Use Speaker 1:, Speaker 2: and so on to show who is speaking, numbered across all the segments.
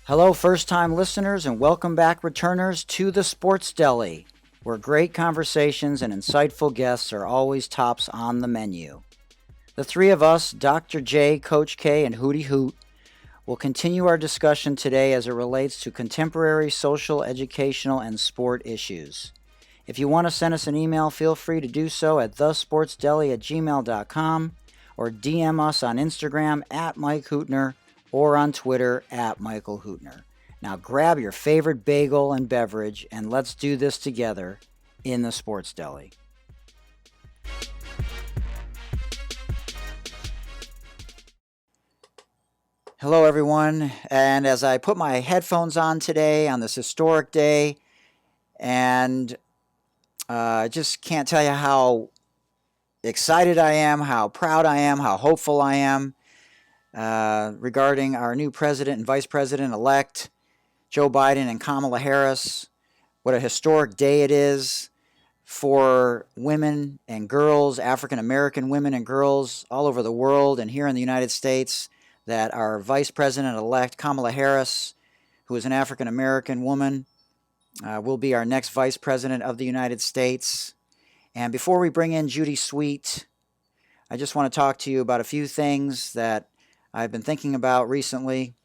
Speaker 1: Hello, first-time listeners, and welcome back returners to the Sports Deli, where great conversations and insightful guests are always tops on the menu. The three of us, Dr. J, Coach K, and Hootie Hoot, will continue our discussion today as it relates to contemporary social, educational, and sport issues. If you want to send us an email, feel free to do so at thesportsdeli@gmail.com or DM us on Instagram at Mike Hootner or on Twitter at Michael Hootner. Now grab your favorite bagel and beverage and let's do this together in the Sports Deli. Hello everyone, and as I put my headphones on today on this historic day, and I just can't tell you how excited I am, how proud I am, how hopeful I am regarding our new president and vice president-elect, Joe Biden and Kamala Harris. What a historic day it is for women and girls, African-American women and girls all over the world and here in the United States, that our vice president-elect, Kamala Harris, who is an African-American woman, will be our next vice president of the United States. And before we bring in Judy Sweet, I just want to talk to you about a few things that I've been thinking about recently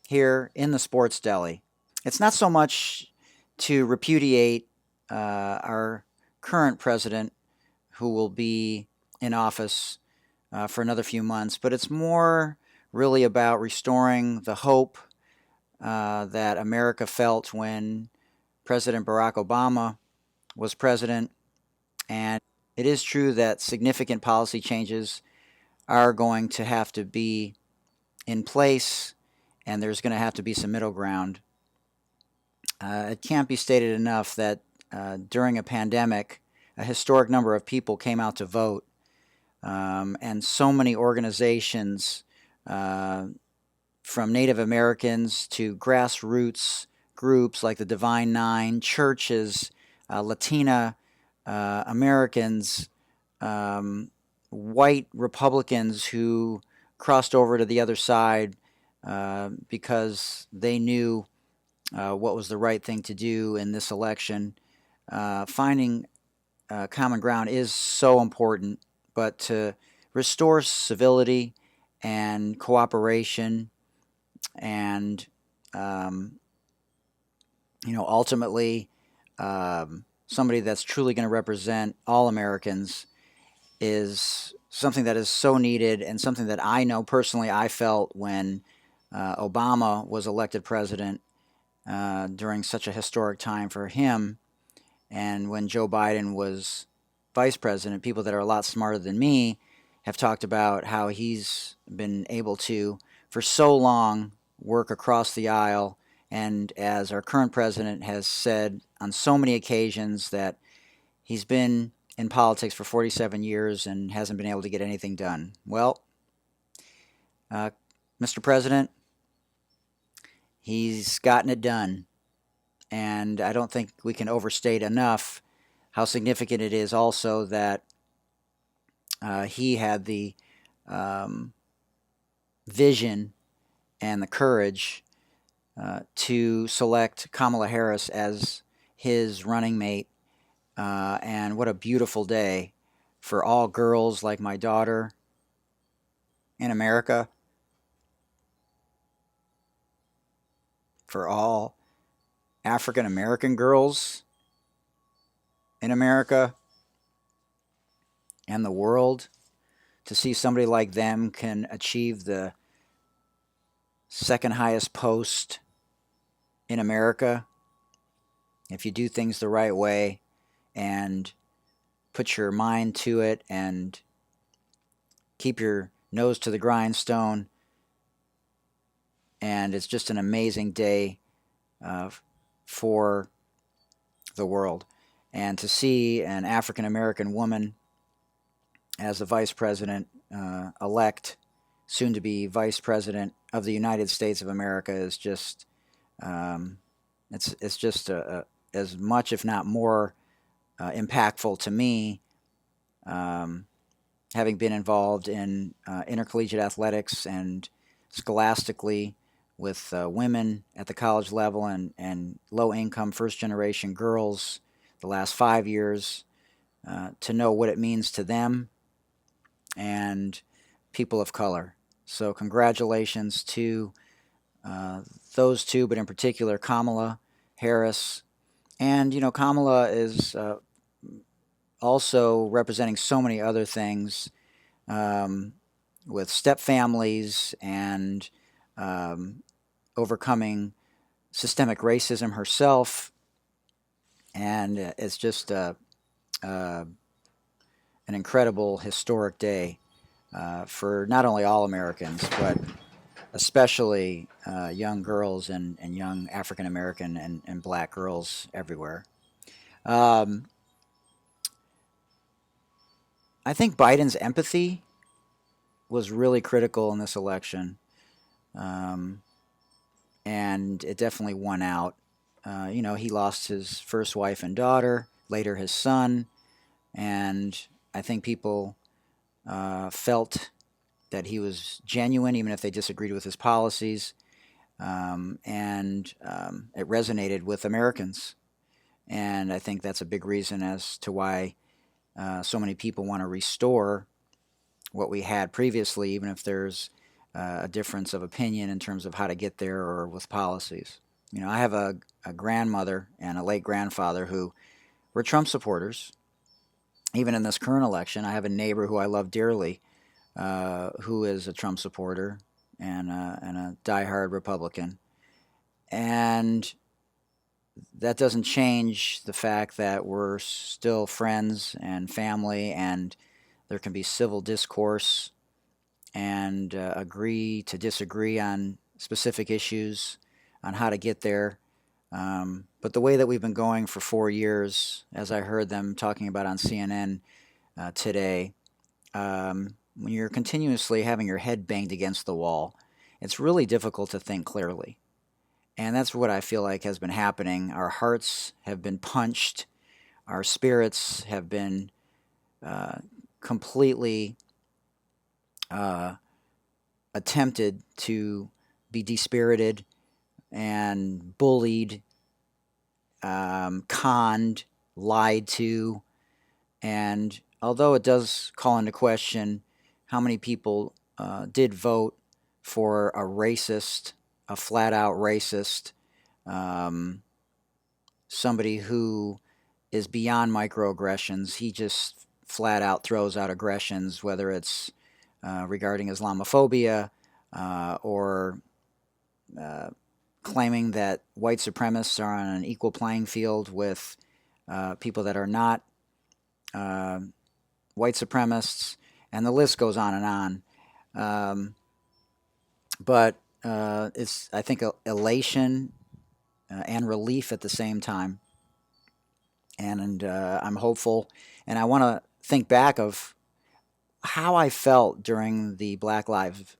Speaker 1: here in the Sports Deli. It's not so much to repudiate our current president, who will be in office for another few months, but it's more really about restoring the hope that America felt when President Barack Obama was president. And it is true that significant policy changes are going to have to be in place, and there's going to have to be some middle ground. It can't be stated enough that during a pandemic, a historic number of people came out to vote, and so many organizations, from Native Americans to grassroots groups like the Divine Nine, churches, Latina Americans, white Republicans who crossed over to the other side because they knew what was the right thing to do in this election. Finding common ground is so important, but to restore civility and cooperation and, ultimately somebody that's truly going to represent all Americans is something that is so needed, and something that I know personally I felt when Obama was elected president during such a historic time for him, and when Joe Biden was vice president. People that are a lot smarter than me have talked about how he's been able to, for so long, work across the aisle, and as our current president has said on so many occasions, that he's been in politics for 47 years and hasn't been able to get anything done. Well, Mr. President, he's gotten it done, and I don't think we can overstate enough how significant it is also that he had the vision and the courage to select Kamala Harris as his running mate. And what a beautiful day for all girls like my daughter in America, for all African American girls in America and the world, to see somebody like them can achieve the second highest post in America if you do things the right way and put your mind to it and keep your nose to the grindstone. And it's just an amazing day for the world. And to see an African American woman as the vice president elect, soon to be vice president of the United States of America, is just it's just as much, if not more, impactful to me, having been involved in intercollegiate athletics and scholastically with women at the college level and low-income first-generation girls the last 5 years, to know what it means to them and people of color. So congratulations to those two, but in particular Kamala Harris. And, Kamala is also representing so many other things, with step families and overcoming systemic racism herself. And it's just an incredible historic day for not only all Americans, but especially young girls and young African American and black girls everywhere. I think Biden's empathy was really critical in this election, and it definitely won out. He lost his first wife and daughter, later his son, and I think people felt that he was genuine, even if they disagreed with his policies, and it resonated with Americans. And I think that's a big reason as to why so many people want to restore what we had previously, even if there's a difference of opinion in terms of how to get there or with policies. I have a grandmother and a late grandfather who were Trump supporters. Even in this current election, I have a neighbor who I love dearly, who is a Trump supporter and a diehard Republican. And that doesn't change the fact that we're still friends and family, and there can be civil discourse and agree to disagree on specific issues on how to get there. But the way that we've been going for 4 years, as I heard them talking about on CNN today, when you're continuously having your head banged against the wall, it's really difficult to think clearly. And that's what I feel like has been happening. Our hearts have been punched. Our spirits have been completely attempted to be dispirited and bullied, conned, lied to. And although it does call into question how many people did vote for a racist, a flat-out racist, somebody who is beyond microaggressions. He just flat-out throws out aggressions, whether it's regarding Islamophobia or claiming that white supremacists are on an equal playing field with people that are not white supremacists, and the list goes on and on. But it's, I think, elation and relief at the same time. And I'm hopeful, and I want to think back of how I felt during the Black Lives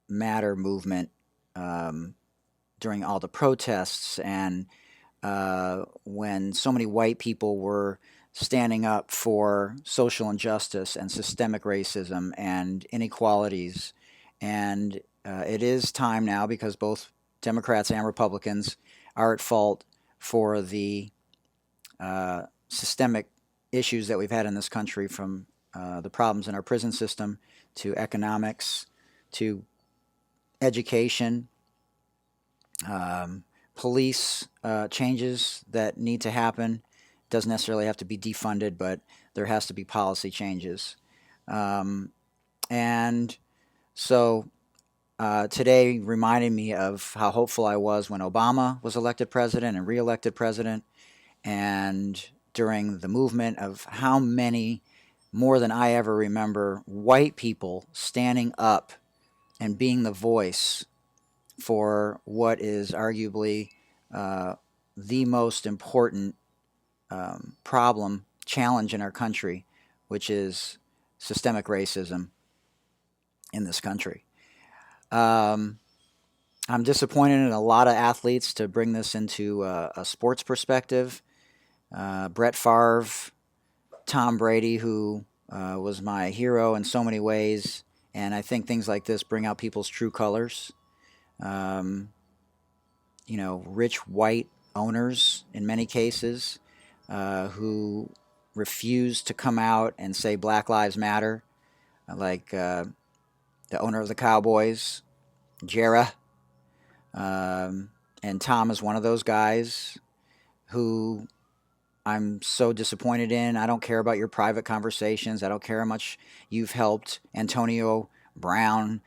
Speaker 1: Matter movement, during all the protests, and when so many white people were standing up for social injustice and systemic racism and inequalities. And it is time now, because both Democrats and Republicans are at fault for the systemic issues that we've had in this country, from the problems in our prison system to economics to education, police changes that need to happen. Doesn't necessarily have to be defunded, but there has to be policy changes. And so today reminded me of how hopeful I was when Obama was elected president and reelected president, and during the movement of how many, more than I ever remember, white people standing up and being the voice for what is arguably the most important challenge in our country, which is systemic racism in this country. I'm disappointed in a lot of athletes to bring this into a sports perspective. Brett Favre, Tom Brady, who was my hero in so many ways, and I think things like this bring out people's true colors. um, rich white owners in many cases who refuse to come out and say Black Lives Matter, like the owner of the Cowboys, Jera. And Tom is one of those guys who I'm so disappointed in. I don't care about your private conversations. I don't care how much you've helped Antonio Brown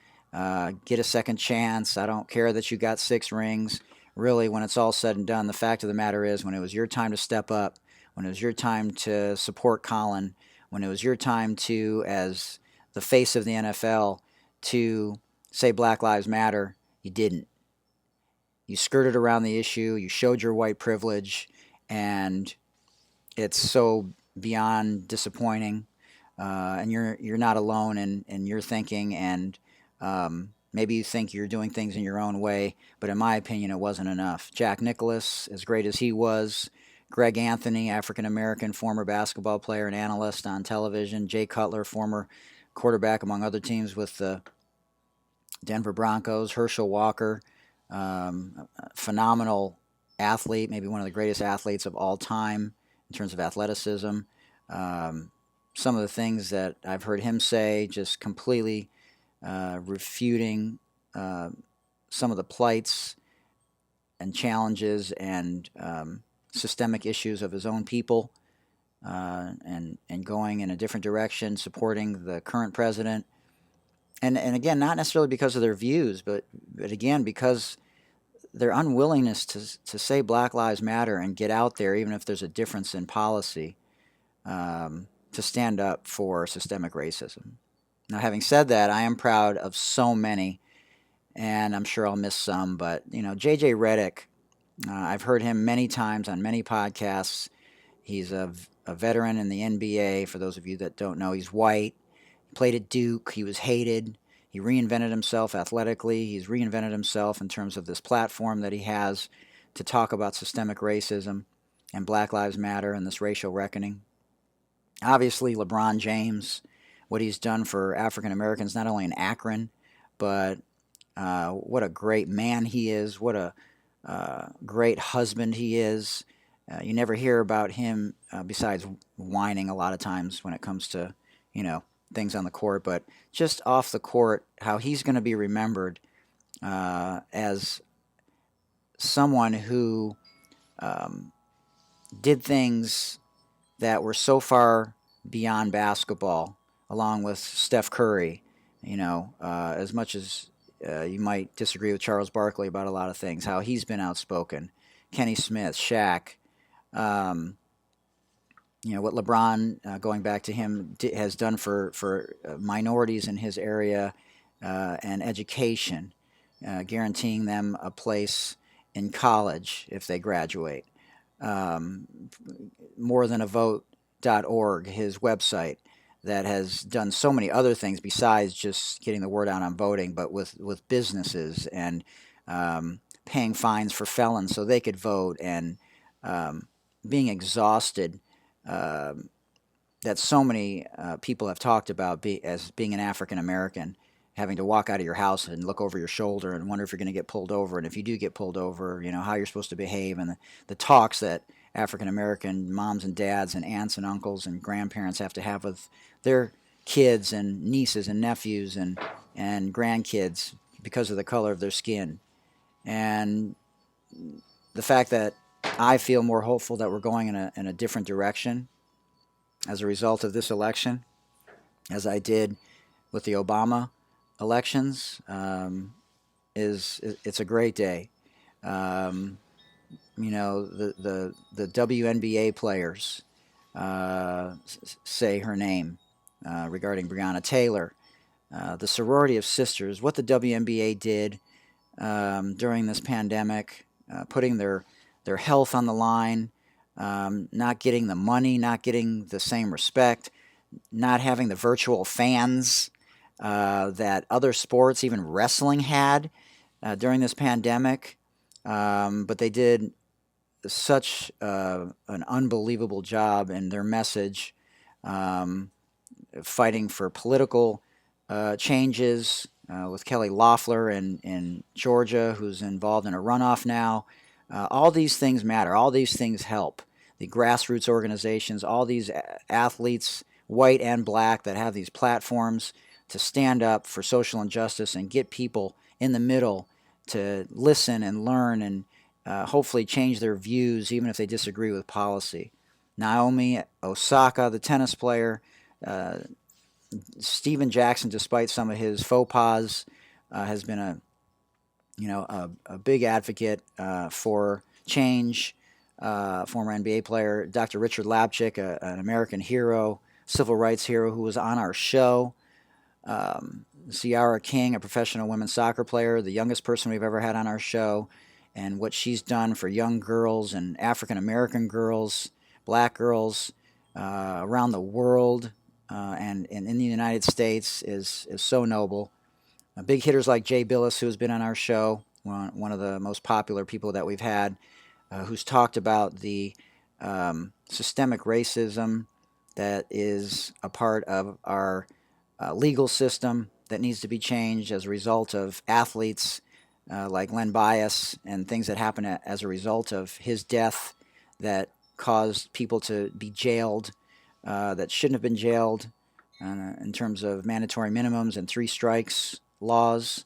Speaker 1: get a second chance. I don't care that you got 6 rings. Really, when it's all said and done, the fact of the matter is when it was your time to step up, when it was your time to support Colin, when it was your time to, as the face of the NFL, to say Black Lives Matter, you didn't. You skirted around the issue. You showed your white privilege, and it's so beyond disappointing. And you're not alone in your thinking, and maybe you think you're doing things in your own way, but in my opinion, it wasn't enough. Jack Nicklaus, as great as he was, Greg Anthony, African American, former basketball player and analyst on television, Jay Cutler, former quarterback among other teams with the Denver Broncos, Herschel Walker, phenomenal athlete, maybe one of the greatest athletes of all time in terms of athleticism. Some of the things that I've heard him say, just completely refuting some of the plights and challenges and systemic issues of his own people, and going in a different direction, supporting the current president. And again, not necessarily because of their views, but again, because their unwillingness to say Black Lives Matter and get out there, even if there's a difference in policy, to stand up for systemic racism. Now, having said that, I am proud of so many, and I'm sure I'll miss some, but, J.J. Reddick, I've heard him many times on many podcasts. He's a veteran in the NBA. For those of you that don't know, he's white. He played at Duke. He was hated. He reinvented himself athletically. He's reinvented himself in terms of this platform that he has to talk about systemic racism and Black Lives Matter and this racial reckoning. Obviously, LeBron James, what he's done for African Americans, not only in Akron, but what a great man he is, what a great husband he is. You never hear about him besides whining a lot of times when it comes to, things on the court, but just off the court, how he's going to be remembered as someone who did things that were so far beyond basketball, along with Steph Curry. As much as you might disagree with Charles Barkley about a lot of things, how he's been outspoken. Kenny Smith, Shaq, what LeBron, going back to him, has done for minorities in his area and education, guaranteeing them a place in college if they graduate. Morethanavote.org, his website, that has done so many other things besides just getting the word out on voting, but with businesses and paying fines for felons so they could vote, and being exhausted, that so many people have talked about as being an African American, having to walk out of your house and look over your shoulder and wonder if you're going to get pulled over, and if you do get pulled over, how you're supposed to behave, and the talks that African American moms and dads and aunts and uncles and grandparents have to have with their kids and nieces and nephews and grandkids because of the color of their skin. And the fact that I feel more hopeful that we're going in a different direction as a result of this election, as I did with the Obama elections, it's a great day. The WNBA players say her name regarding Breonna Taylor. The sorority of sisters, what the WNBA did during this pandemic, putting their health on the line, not getting the money, not getting the same respect, not having the virtual fans that other sports, even wrestling, had during this pandemic. But they did such an unbelievable job in their message, fighting for political changes, with Kelly Loeffler in Georgia, who's involved in a runoff now. All these things matter. All these things help. The grassroots organizations, all these athletes, white and black, that have these platforms to stand up for social injustice and get people in the middle to listen and learn and hopefully change their views, even if they disagree with policy. Naomi Osaka, the tennis player, Steven Jackson, despite some of his faux pas, has been a big advocate for change. Former NBA player Dr. Richard Lapchick, an American hero, civil rights hero, who was on our show. Ciara King, a professional women's soccer player, the youngest person we've ever had on our show, and what she's done for young girls and African American girls, black girls around the world and in the United States is so noble. Big hitters like Jay Billis, who's been on our show, one of the most popular people that we've had, who's talked about the systemic racism that is a part of our legal system that needs to be changed as a result of athletes like Len Bias and things that happen as a result of his death that caused people to be jailed that shouldn't have been jailed in terms of mandatory minimums and 3 strikes laws.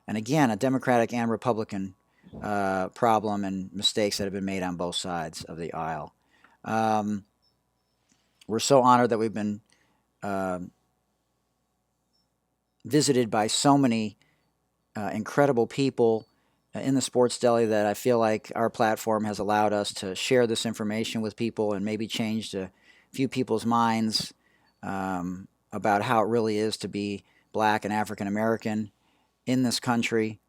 Speaker 1: And again, a Democratic and Republican problem and mistakes that have been made on both sides of the aisle. We're so honored that we've been visited by so many incredible people in the sports deli that I feel like our platform has allowed us to share this information with people and maybe changed a few people's minds about how it really is to be black and African American in this country,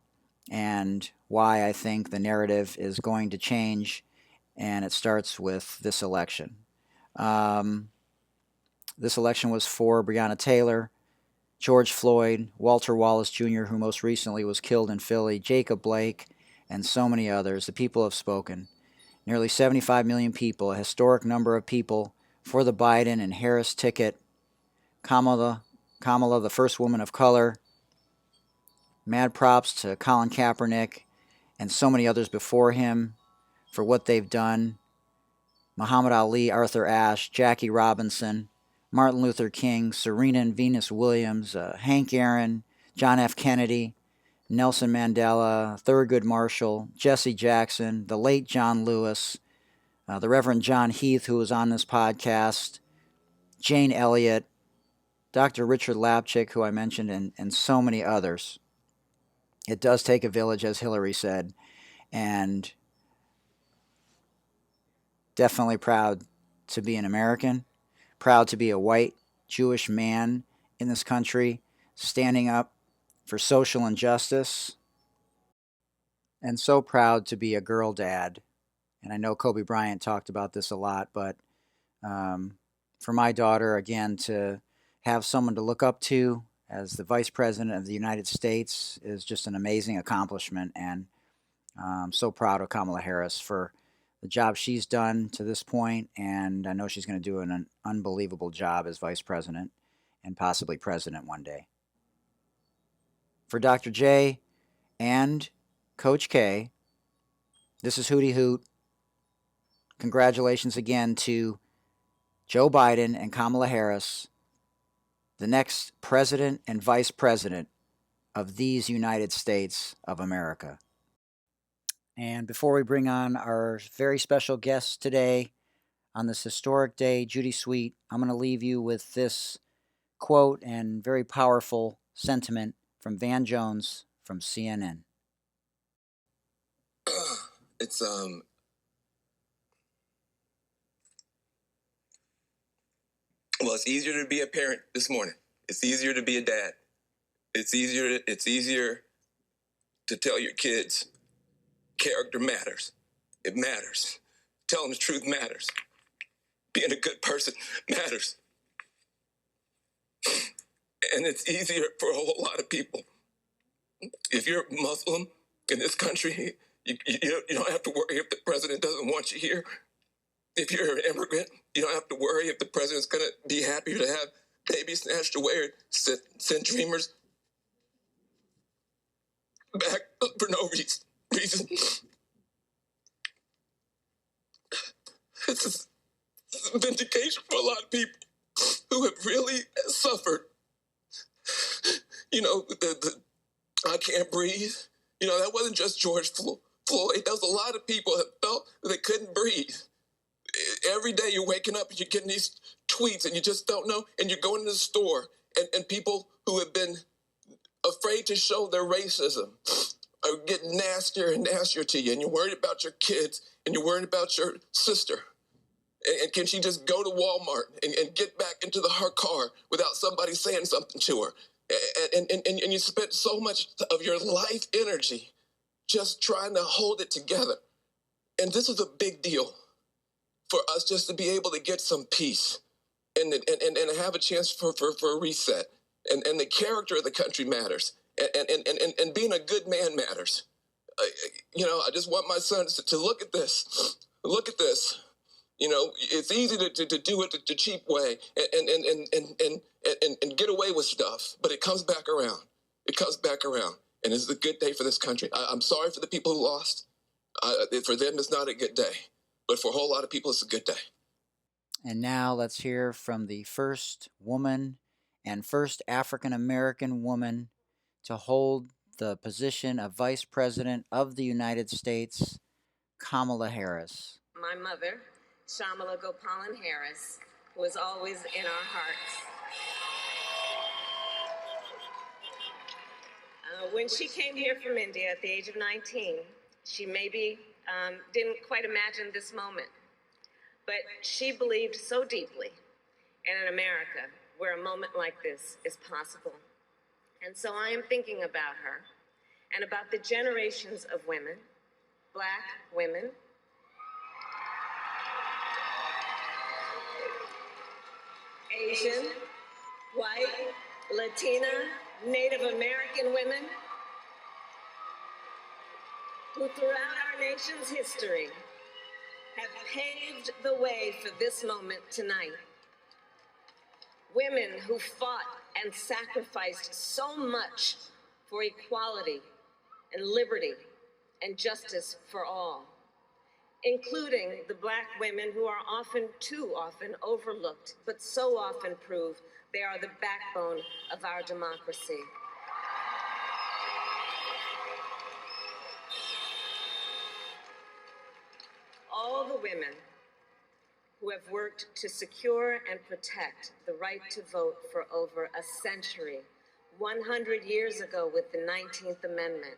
Speaker 1: and why I think the narrative is going to change, and it starts with this election. This election was for Breonna Taylor, George Floyd, Walter Wallace Jr., who most recently was killed in Philly, Jacob Blake, and so many others. The people have spoken. Nearly 75 million people, a historic number of people for the Biden and Harris ticket. Kamala, the first woman of color. Mad props to Colin Kaepernick and so many others before him for what they've done. Muhammad Ali, Arthur Ashe, Jackie Robinson, Martin Luther King, Serena and Venus Williams, Hank Aaron, John F. Kennedy, Nelson Mandela, Thurgood Marshall, Jesse Jackson, the late John Lewis, the Reverend John Heath, who was on this podcast, Jane Elliott, Dr. Richard Lapchick, who I mentioned, and so many others. It does take a village, as Hillary said, and definitely proud to be an American, proud to be a white Jewish man in this country, standing up for social injustice, and so proud to be a girl dad. And I know Kobe Bryant talked about this a lot, but for my daughter, again, to have someone to look up to as the Vice President of the United States is just an amazing accomplishment, and I'm so proud of Kamala Harris for the job she's done to this point, and I know she's going to do an unbelievable job as Vice President and possibly President one day. For Dr. J and Coach K, this is Hootie Hoot. Congratulations again to Joe Biden and Kamala Harris, the next President and Vice President of these United States of America. And before we bring on our very special guest today on this historic day, Judy Sweet, I'm going to leave you with this quote and very powerful sentiment from Van Jones from CNN.
Speaker 2: It's well, it's easier to be a parent this morning. It's easier to be a dad. It's easier to tell your kids character matters. It matters. Telling the truth matters. Being a good person matters. And it's easier for a whole lot of people. If you're Muslim in this country, you don't have to worry if the president doesn't want you here. If you're an immigrant, you don't have to worry if the president's going to be happy to have babies snatched away or send dreamers back for no reason. This is vindication for a lot of people who have really suffered. You know, the I can't breathe. You know, that wasn't just George Floyd. There was a lot of people that felt that they couldn't breathe. Every day you're waking up and you're getting these tweets and you just don't know. And you're going to the store and people who have been afraid to show their racism are getting nastier and nastier to you. And you're worried about your kids and you're worried about your sister. And can she just go to Walmart and get back into her car without somebody saying something to her? And you spent so much of your life energy just trying to hold it together. And this is a big deal for us just to be able to get some peace and have a chance for a reset. And the character of the country matters. And being a good man matters. You know, I just want my sons to look at this. Look at this. You know, it's easy to do it the cheap way and get away with stuff, but it comes back around. It comes back around. And this is a good day for this country. I'm sorry for the people who lost. For them, it's not a good day. But for a whole lot of people, it's a good day.
Speaker 1: And now let's hear from the first woman and first African-American woman to hold the position of Vice President of the United States, Kamala Harris.
Speaker 3: My mother, Shamala Gopalan Harris, was always in our hearts. When she came here from India at the age of 19, she maybe didn't quite imagine this moment. But she believed so deeply in an America where a moment like this is possible. And so I am thinking about her and about the generations of women, Black women, Asian, white, Latina, Native American women, who throughout our nation's history have paved the way for this moment tonight. Women who fought and sacrificed so much for equality and liberty and justice for all, including the Black women who are too often overlooked, but so often prove they are the backbone of our democracy. All the women who have worked to secure and protect the right to vote for over a century, 100 years ago with the 19th Amendment,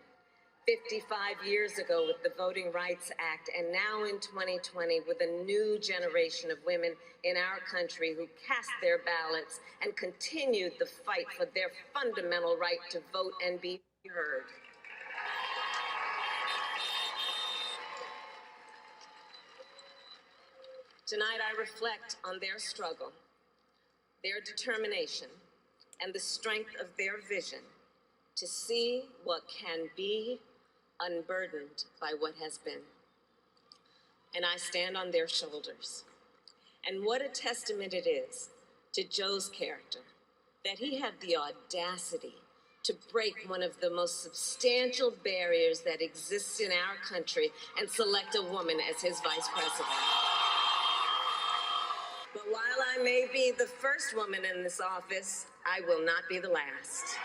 Speaker 3: 55 years ago with the Voting Rights Act, and now in 2020 with a new generation of women in our country who cast their ballots and continued the fight for their fundamental right to vote and be heard. Tonight I reflect on their struggle, their determination, and the strength of their vision to see what can be unburdened by what has been. And I stand on their shoulders. And what a testament it is to Joe's character that he had the audacity to break one of the most substantial barriers that exists in our country and select a woman as his vice president. But while I may be the first woman in this office, I will not be the last.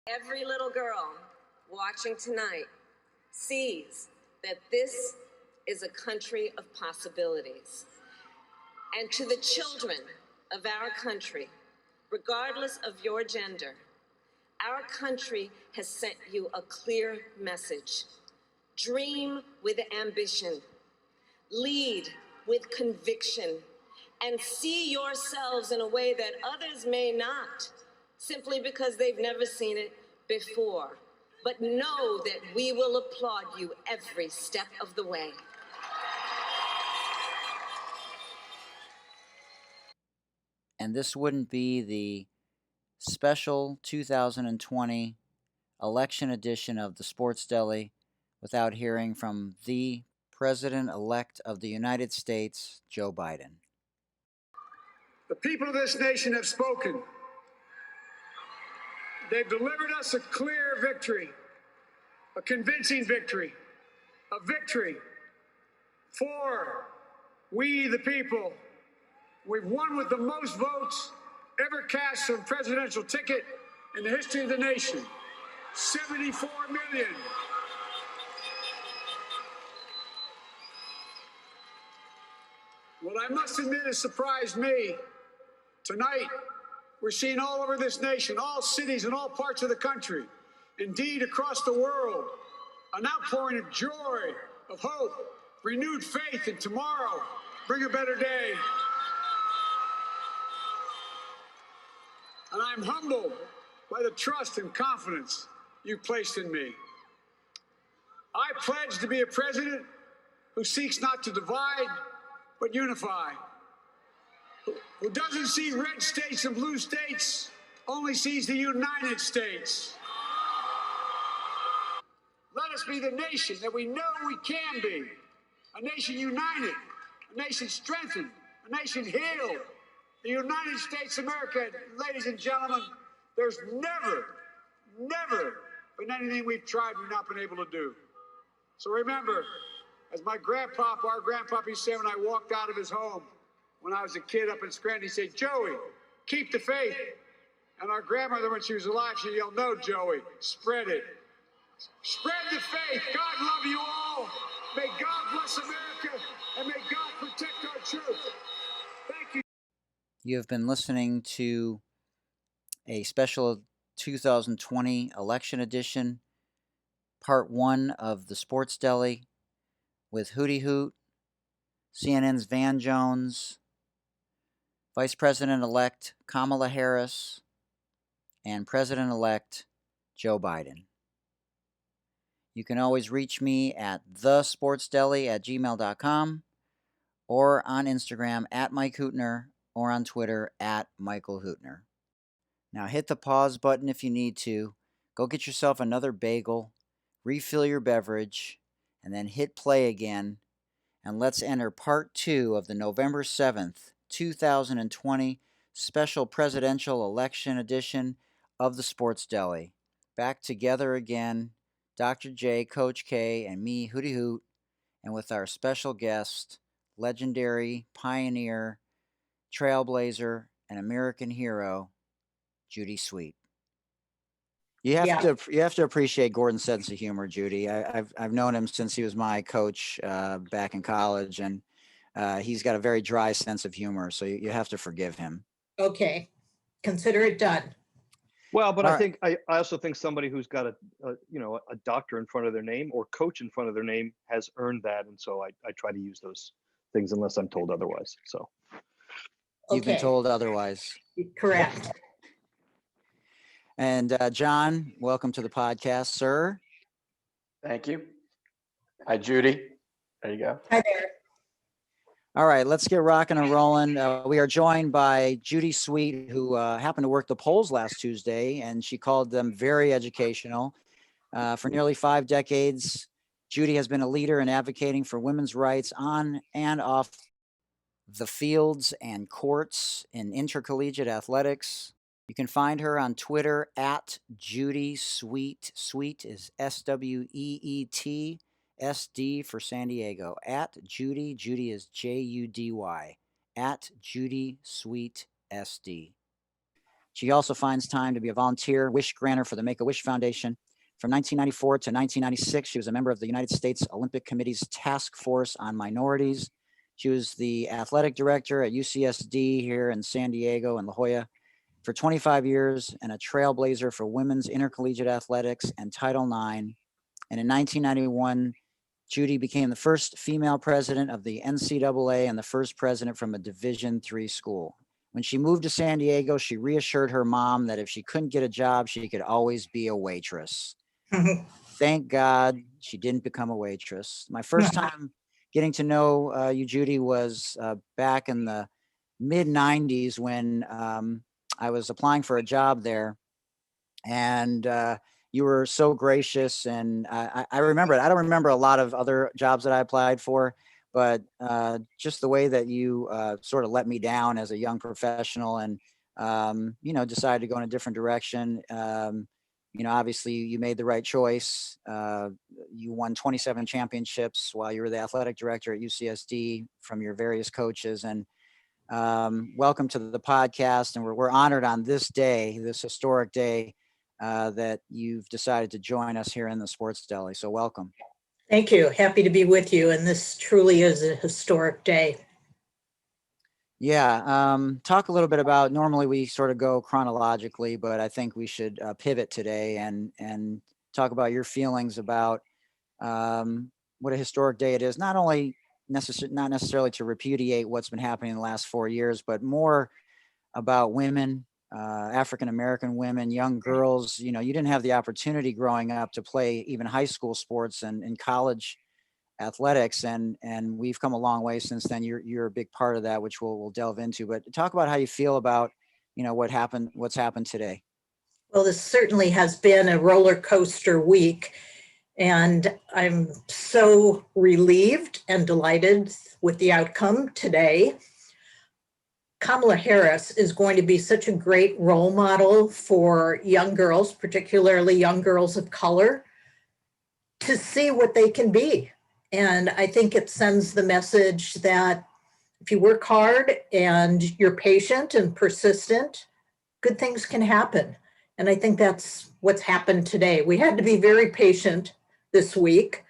Speaker 3: Every little girl watching tonight sees that this is a country of possibilities. And to the children of our country, regardless of your gender, our country has sent you a clear message. Dream with ambition, lead with conviction, and see yourselves in a way that others may not, simply because they've never seen it before. But know that we will applaud you every step of the way.
Speaker 1: And this wouldn't be the special 2020 election edition of the Sports Deli without hearing from the President-elect of the United States, Joe Biden.
Speaker 4: The people of this nation have spoken. They've delivered us a clear victory, a convincing victory, a victory for we the people. We've won with the most votes ever cast on a presidential ticket in the history of the nation. 74 million. What I must admit has surprised me. Tonight, we're seeing all over this nation, all cities and all parts of the country, indeed across the world, an outpouring of joy, of hope, renewed faith in tomorrow, bring a better day. And I'm humbled by the trust and confidence you've placed in me. I pledge to be a president who seeks not to divide, but unify. Who doesn't see red states and blue states, only sees the United States. Let us be the nation that we know we can be. A nation united, a nation strengthened, a nation healed. The United States of America, ladies and gentlemen, there's never been anything we've tried we've not been able to do. So remember, as my grandpapa, our grandpapa said when I walked out of his home when I was a kid up in Scranton, he said, "Joey, keep the faith." And our grandmother, when she was alive, she yelled, "No, Joey, spread it. Spread the faith. God love you all. May God bless America, and may God protect our troops." Thank you.
Speaker 1: You have been listening to a special 2020 election edition, part 1 of the Sports Deli with Hootie Hoot, CNN's Van Jones, Vice President-elect Kamala Harris, and President-elect Joe Biden. You can always reach me at thesportsdeli@gmail.com or on Instagram at Mike Hootner or on Twitter at Michael Hootner. Now hit the pause button if you need to. Go get yourself another bagel, refill your beverage, and then hit play again. And let's enter part 2 of the November 7th, 2020 special presidential election edition of the Sports Deli. Back together again, Dr. J, Coach K, and me, Hootie Hoot, and with our special guest, legendary pioneer, trailblazer, and American hero, Judy Sweet. You have to appreciate Gordon's sense of humor, Judy. I've known him since he was my coach back in college, and he's got a very dry sense of humor. So you have to forgive him.
Speaker 5: Okay, consider it done.
Speaker 6: Well, but
Speaker 1: All
Speaker 6: I think I also think somebody who's got a doctor in front of their name or coach in front of their name has earned that, and so I try to use those things unless I'm told otherwise. So
Speaker 1: You've been
Speaker 5: Okay,
Speaker 1: told otherwise.
Speaker 5: correct.
Speaker 1: And John, welcome to the podcast, sir.
Speaker 7: Thank you. Hi, Judy. There you go.
Speaker 5: Hi there.
Speaker 1: All right, let's get rocking and rolling. We are joined by Judy Sweet, who happened to work the polls last Tuesday, and she called them very educational. For nearly 5 decades, Judy has been a leader in advocating for women's rights on and off the fields and courts in intercollegiate athletics. You can find her on Twitter at Judy Sweet. Sweet is SWEET. SD for San Diego, at Judy. Judy is JUDY, at Judy Sweet SD. She also finds time to be a volunteer wish granter for the Make-A-Wish Foundation. From 1994 to 1996, she was a member of the United States Olympic Committee's Task Force on Minorities. She was the athletic director at UCSD here in San Diego and La Jolla for 25 years and a trailblazer for women's intercollegiate athletics and Title IX. And in 1991, Judy became the first female president of the NCAA and the first president from a Division III school. When she moved to San Diego, she reassured her mom that if she couldn't get a job, she could always be a waitress. Thank God she didn't become a waitress. My first time getting to know you, Judy, was back in the mid-90s when I was applying for a job there. And you were so gracious, and I remember it. I don't remember a lot of other jobs that I applied for, but just the way that you sort of let me down as a young professional and decided to go in a different direction. Obviously you made the right choice. You won 27 championships while you were the athletic director at UCSD from your various coaches. And welcome to the podcast. And we're honored on this day, this historic day, that you've decided to join us here in the Sports Deli. So welcome.
Speaker 5: Thank you. Happy to be with you. And this truly is a historic day.
Speaker 1: Yeah. Talk a little bit about, normally we sort of go chronologically, but I think we should pivot today and talk about your feelings about what a historic day it is. Not only not necessarily to repudiate what's been happening in the last 4 years, but more about women, African-American women, young girls. You didn't have the opportunity growing up to play even high school sports and college athletics, and we've come a long way since then. You're a big part of that, which we'll delve into. But talk about how you feel about what's happened today.
Speaker 5: Well, this certainly has been a roller coaster week, and I'm so relieved and delighted with the outcome today. Kamala Harris is going to be such a great role model for young girls, particularly young girls of color, to see what they can be. And I think it sends the message that if you work hard and you're patient and persistent, good things can happen. And I think that's what's happened today. We had to be very patient this week,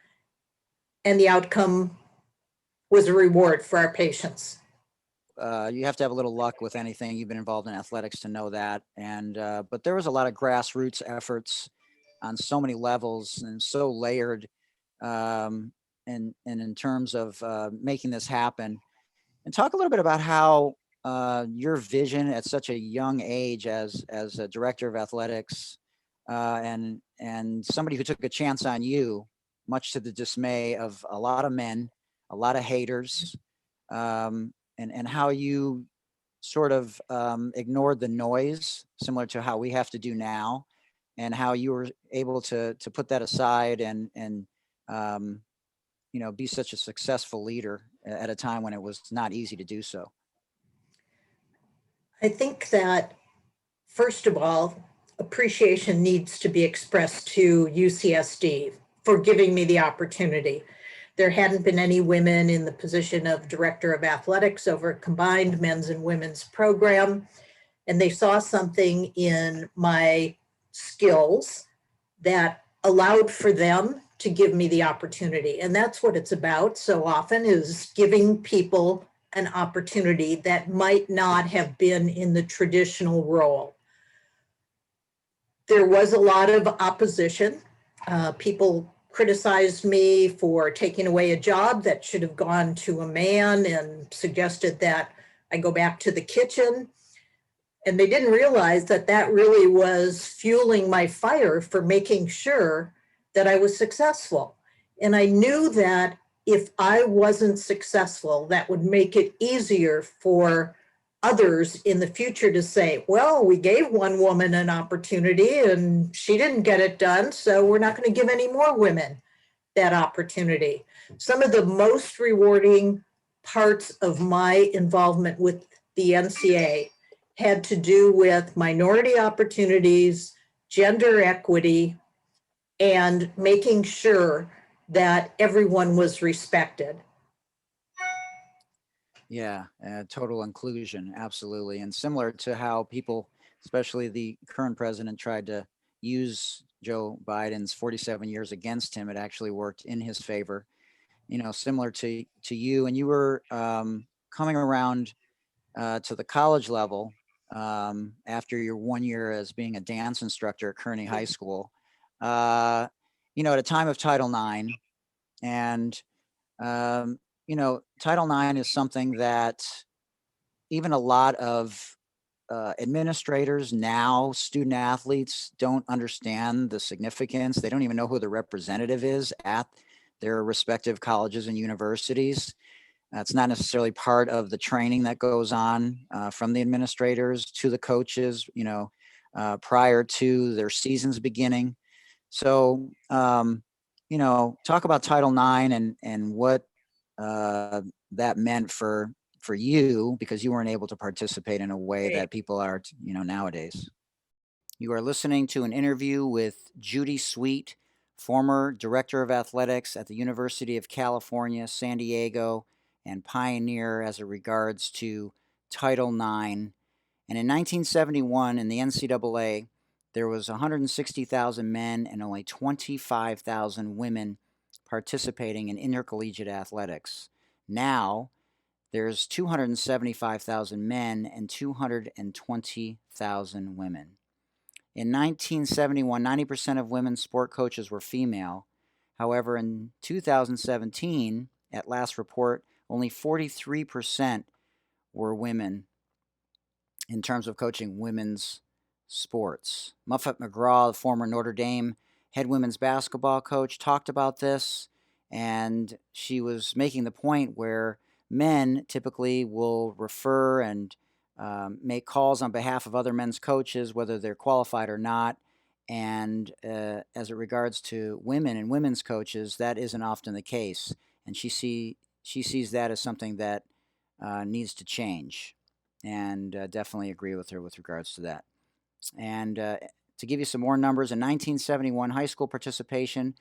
Speaker 5: and the outcome was a reward for our patience.
Speaker 1: You have to have a little luck with anything. You've been involved in athletics to know that. And but there was a lot of grassroots efforts on so many levels and so layered, and in terms of making this happen. And talk a little bit about how your vision at such a young age as a director of athletics, and somebody who took a chance on you, much to the dismay of a lot of men, a lot of haters, and how you sort of ignored the noise, similar to how we have to do now, and how you were able to put that aside and be such a successful leader at a time when it was not easy to do so.
Speaker 5: I think that, first of all, appreciation needs to be expressed to UCSD for giving me the opportunity. There hadn't been any women in the position of director of athletics over a combined men's and women's program. And they saw something in my skills that allowed for them to give me the opportunity. And that's what it's about so often, is giving people an opportunity that might not have been in the traditional role. There was a lot of opposition. People criticized me for taking away a job that should have gone to a man and suggested that I go back to the kitchen. And they didn't realize that that really was fueling my fire for making sure that I was successful. And I knew that if I wasn't successful, that would make it easier for others in the future to say, well, we gave one woman an opportunity and she didn't get it done, so we're not going to give any more women that opportunity. Some of the most rewarding parts of my involvement with the Ncaa had to do with minority opportunities, gender equity, and making sure that everyone was respected.
Speaker 1: Yeah, total inclusion, absolutely. And similar to how people, especially the current president, tried to use Joe Biden's 47 years against him, it actually worked in his favor. Similar to you, and you were coming around to the college level after your 1 year as being a dance instructor at Kearney High School. At a time of Title IX, and Title IX is something that even a lot of administrators now, student athletes, don't understand the significance. They don't even know who the representative is at their respective colleges and universities. It's not necessarily part of the training that goes on from the administrators to the coaches, prior to their seasons beginning. So, talk about Title IX and what that meant for for you because you weren't able to participate in a way
Speaker 5: Right.
Speaker 1: that people are, nowadays. You are listening to an interview with Judy Sweet, former director of athletics at the University of California, San Diego, and pioneer as it regards to Title IX. And in 1971, in the NCAA, there was 160,000 men and only 25,000 women participating in intercollegiate athletics. Now, there's 275,000 men and 220,000 women. In 1971, 90% of women's sport coaches were female. However, in 2017, at last report, only 43% were women in terms of coaching women's sports. Muffet McGraw, the former Notre Dame head women's basketball coach, talked about this, and she was making the point where men typically will refer and make calls on behalf of other men's coaches, whether they're qualified or not. And as it regards to women and women's coaches, that isn't often the case. And she sees that as something that needs to change. And definitely agree with her with regards to that. And to give you some more numbers, in 1971, high school participation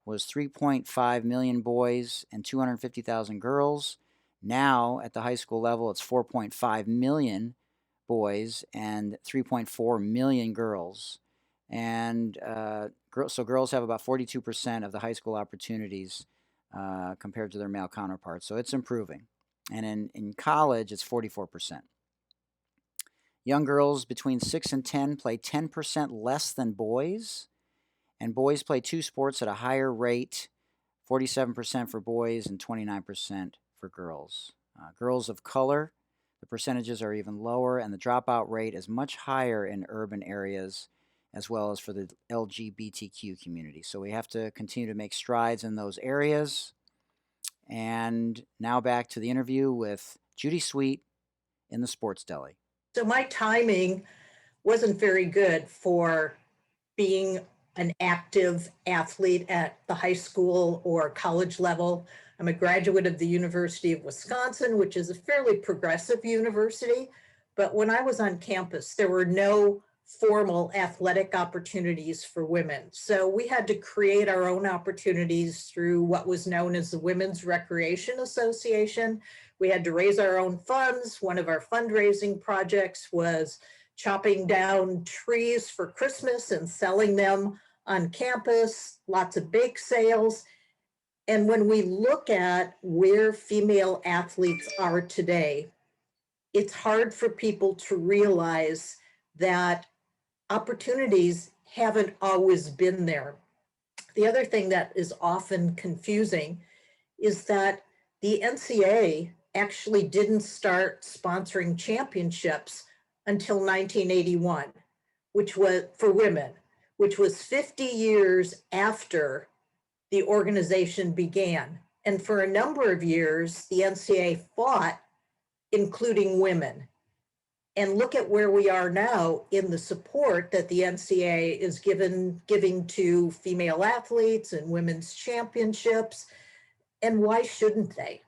Speaker 1: was 3.5 million boys and 250,000 girls. Now, at the high school level, it's 4.5 million boys and 3.4 million girls. And so girls have about 42% of the high school opportunities compared to their male counterparts. So it's improving. And in college, it's 44%. Young girls between 6 and 10 play 10% less than boys, and boys play two sports at a higher rate, 47% for boys and 29% for girls. Girls of color, the percentages are even lower, and the dropout rate is much higher in urban areas as well as for the LGBTQ community. So we have to continue to make strides in those areas. And now back to the interview with Judy Sweet in the Sports Deli.
Speaker 5: So my timing wasn't very good for being an active athlete at the high school or college level. I'm a graduate of the University of Wisconsin, which is a fairly progressive university. But when I was on campus, there were no formal athletic opportunities for women. So we had to create our own opportunities through what was known as the Women's Recreation Association. We had to raise our own funds. One of our fundraising projects was chopping down trees for Christmas and selling them on campus, lots of bake sales. And when we look at where female athletes are today, it's hard for people to realize that opportunities haven't always been there. The other thing that is often confusing is that the Ncaa actually didn't start sponsoring championships until 1981, which was for women, which was 50 years after the organization began. And for a number of years, the Ncaa fought including women. And look at where we are now in the support that the Ncaa is giving to female athletes and women's championships. And why shouldn't they?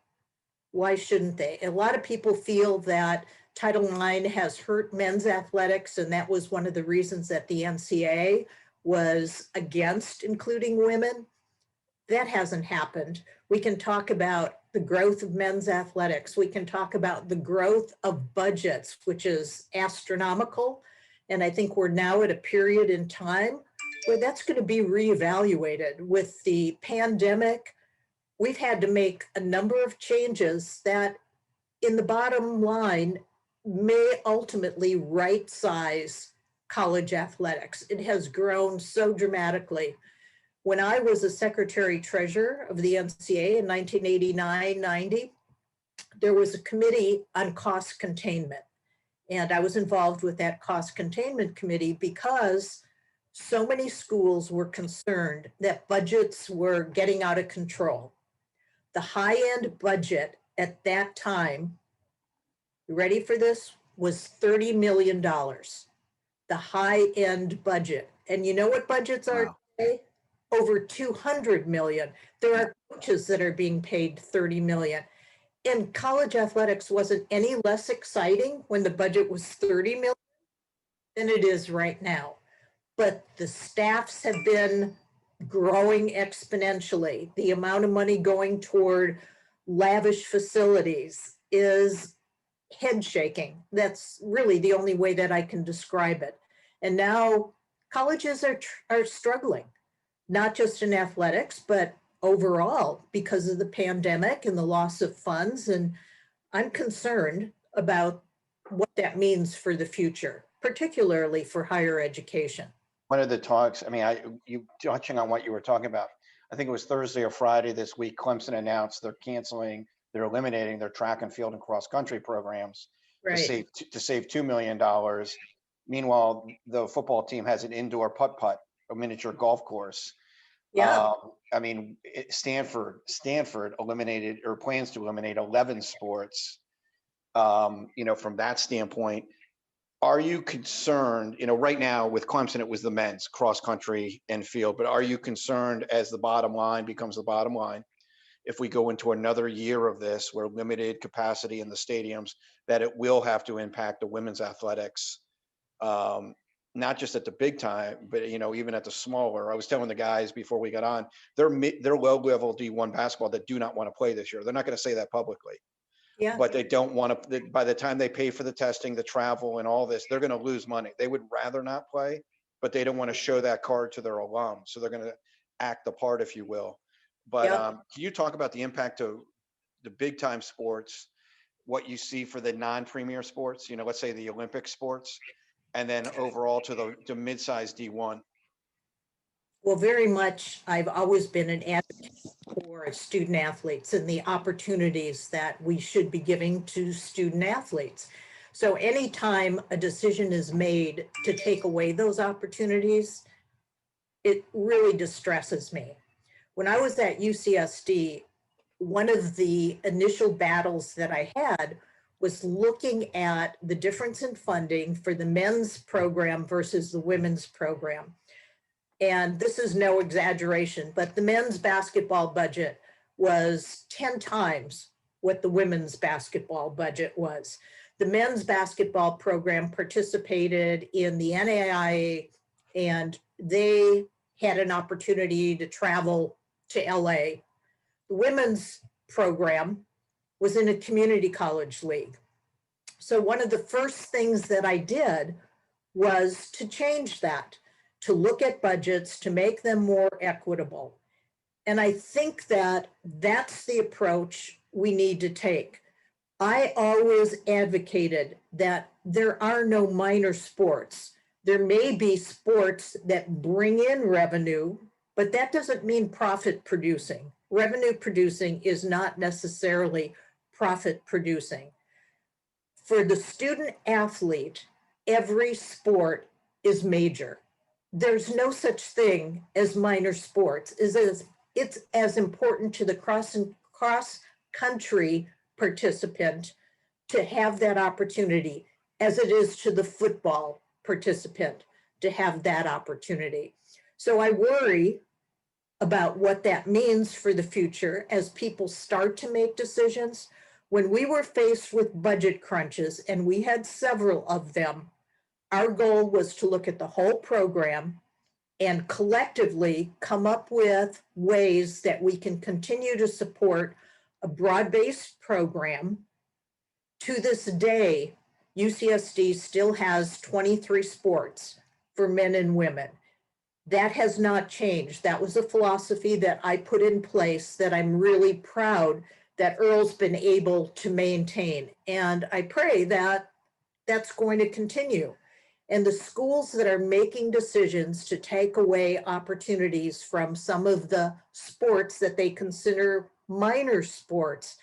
Speaker 5: Why shouldn't they? A lot of people feel that Title IX has hurt men's athletics, and that was one of the reasons that the Ncaa was against including women. That hasn't happened. We can talk about the growth of men's athletics. We can talk about the growth of budgets, which is astronomical. And I think we're now at a period in time where that's going to be reevaluated. With the pandemic, we've had to make a number of changes that in the bottom line may ultimately right size college athletics. It has grown so dramatically. When I was a secretary treasurer of the Ncaa in 1989-90, there was a committee on cost containment. And I was involved with that cost containment committee because so many schools were concerned that budgets were getting out of control. The high-end budget at that time, you ready for this, was $30 million. The high-end budget. And you know what budgets are today? Over 200 million. There are coaches that are being paid 30 million. And college athletics wasn't any less exciting when the budget was 30 million than it is right now. But the staffs have been growing exponentially. The amount of money going toward lavish facilities is head shaking. That's really the only way that I can describe it. And now colleges are struggling, not just in athletics, but overall because of the pandemic and the loss of funds. And I'm concerned about what that means for the future, particularly for higher education.
Speaker 7: One of the talks, I mean, you touching on what you were talking about, I think it was Thursday or Friday this week, Clemson announced they're eliminating their track and field and cross country programs to
Speaker 5: Right.
Speaker 7: save $2 million. Meanwhile, the football team has an indoor putt-putt, a miniature golf course.
Speaker 5: Yeah.
Speaker 7: I mean, Stanford eliminated or plans to eliminate 11 sports. From that standpoint, are you concerned, right now with Clemson, it was the men's cross country and field, but are you concerned as the bottom line becomes the bottom line, if we go into another year of this where limited capacity in the stadiums, that it will have to impact the women's athletics, not just at the big time, but even at the smaller? I was telling the guys before we got on, they're low level D1 basketball that do not want to play this year. They're not going to say that publicly,
Speaker 5: Yeah.
Speaker 7: but they don't want to. By the time they pay for the testing, the travel, and all this, they're going to lose money. They would rather not play, but they don't want to show that card to their alum, so they're going to act the part, if you will. But
Speaker 5: Yeah.
Speaker 7: can you talk about the impact of the big time sports, what you see for the non-premier sports, let's say the Olympic sports, and then overall to mid-sized D1?
Speaker 5: Well, very much. I've always been an advocate for student athletes and the opportunities that we should be giving to student athletes. So anytime a decision is made to take away those opportunities, it really distresses me. When I was at UCSD, one of the initial battles that I had was looking at the difference in funding for the men's program versus the women's program. And this is no exaggeration, but the men's basketball budget was 10 times what the women's basketball budget was. The men's basketball program participated in the Ncaa, and they had an opportunity to travel to LA. The women's program was in a community college league. So one of the first things that I did was to change that, to look at budgets, to make them more equitable. And I think that that's the approach we need to take. I always advocated that there are no minor sports. There may be sports that bring in revenue, but that doesn't mean profit producing. Revenue producing is not necessarily profit producing. For the student athlete, every sport is major. There's no such thing as minor sports. It's as important to the cross country participant to have that opportunity as it is to the football participant to have that opportunity. So I worry about what that means for the future as people start to make decisions. When we were faced with budget crunches, and we had several of them, our goal was to look at the whole program and collectively come up with ways that we can continue to support a broad-based program. To this day, UCSD still has 23 sports for men and women. That has not changed. That was a philosophy that I put in place that I'm really proud that Earl's been able to maintain. And I pray that that's going to continue. And the schools that are making decisions to take away opportunities from some of the sports that they consider minor sports,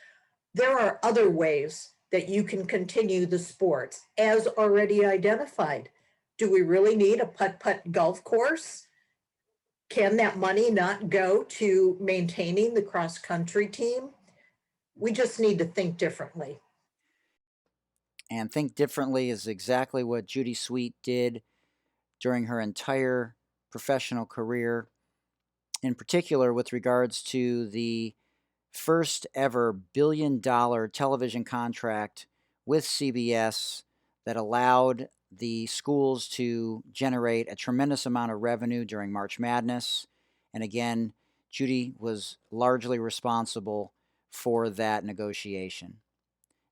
Speaker 5: there are other ways that you can continue the sports as already identified. Do we really need a putt-putt golf course? Can that money not go to maintaining the cross-country team? We just need to think differently.
Speaker 1: And think differently is exactly what Judy Sweet did during her entire professional career, in particular with regards to the first ever billion-dollar television contract with CBS that allowed the schools to generate a tremendous amount of revenue during March Madness. And again, Judy was largely responsible for that negotiation.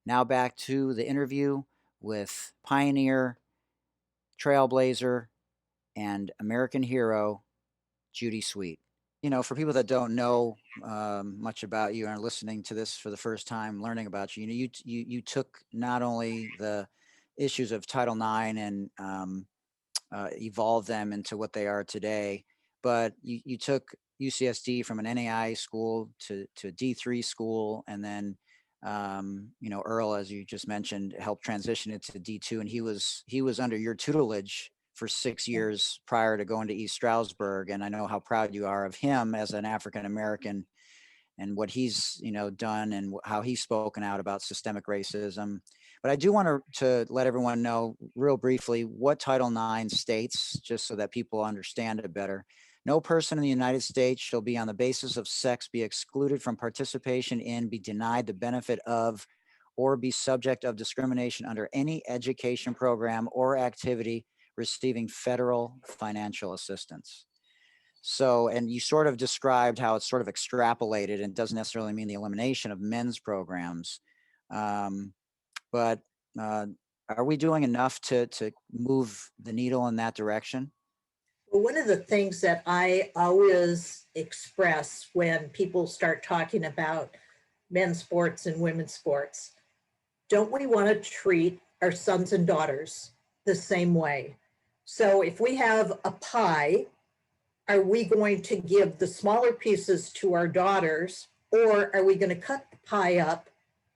Speaker 1: Now back to the interview with pioneer, trailblazer, and American hero, Judy Sweet. For people that don't know much about you and are listening to this for the first time, learning about you, you took not only the issues of Title IX and evolved them into what they are today, but you took UCSD from an Ncaa school to a D3 school, and then Earl, as you just mentioned, helped transition it to D2, and he was under your tutelage for 6 years prior to going to East Stroudsburg. And I know how proud you are of him as an African American and what he's done and how he's spoken out about systemic racism. But I do want to let everyone know real briefly what Title IX states, just so that people understand it better. No person in the United States shall be on the basis of sex be excluded from participation in, be denied the benefit of, or be subject of discrimination under any education program or activity receiving federal financial assistance. So, and you sort of described how it's sort of extrapolated and doesn't necessarily mean the elimination of men's programs. But are we doing enough to move the needle in that direction?
Speaker 5: Well, one of the things that I always express when people start talking about men's sports and women's sports, don't we want to treat our sons and daughters the same way? So if we have a pie, are we going to give the smaller pieces to our daughters, or are we going to cut the pie up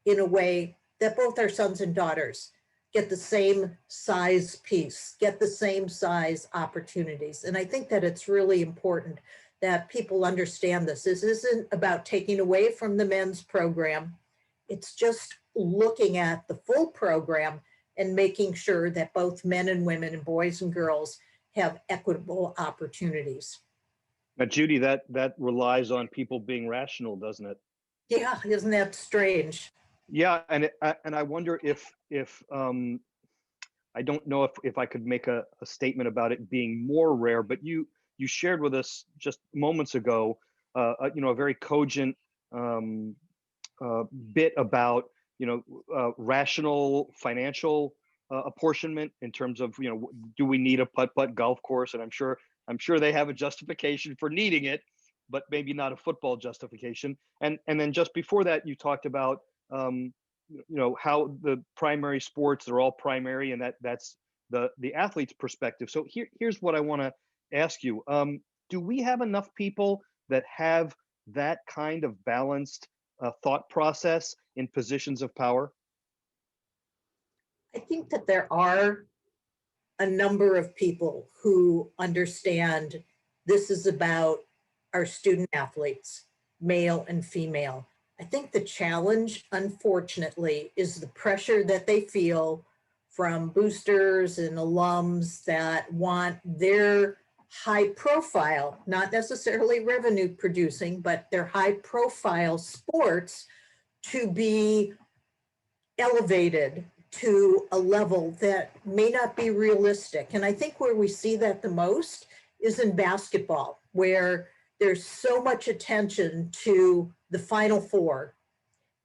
Speaker 5: in a way that both our sons and daughters get the same size piece, get the same size opportunities? And I think that it's really important that people understand this. This isn't about taking away from the men's program. It's just looking at the full program and making sure that both men and women and boys and girls have equitable opportunities.
Speaker 6: Now, Judy, that relies on people being rational, doesn't it?
Speaker 5: Yeah, isn't that strange?
Speaker 6: Yeah, and I wonder if I don't know if I could make a statement about it being more rare, but you shared with us just moments ago, a very cogent bit about rational financial apportionment in terms of do we need a putt-putt golf course? And I'm sure they have a justification for needing it, but maybe not a football justification. And then just before that, you talked about how the primary sports, they're all primary, and that's the athlete's perspective. So here's what I want to ask you. Do we have enough people that have that kind of balanced thought process in positions of power?
Speaker 5: I think that there are a number of people who understand this is about our student athletes, male and female. I think the challenge, unfortunately, is the pressure that they feel from boosters and alums that want their high profile, not necessarily revenue producing, but their high profile sports to be elevated to a level that may not be realistic. And I think where we see that the most is in basketball, where there's so much attention to the Final Four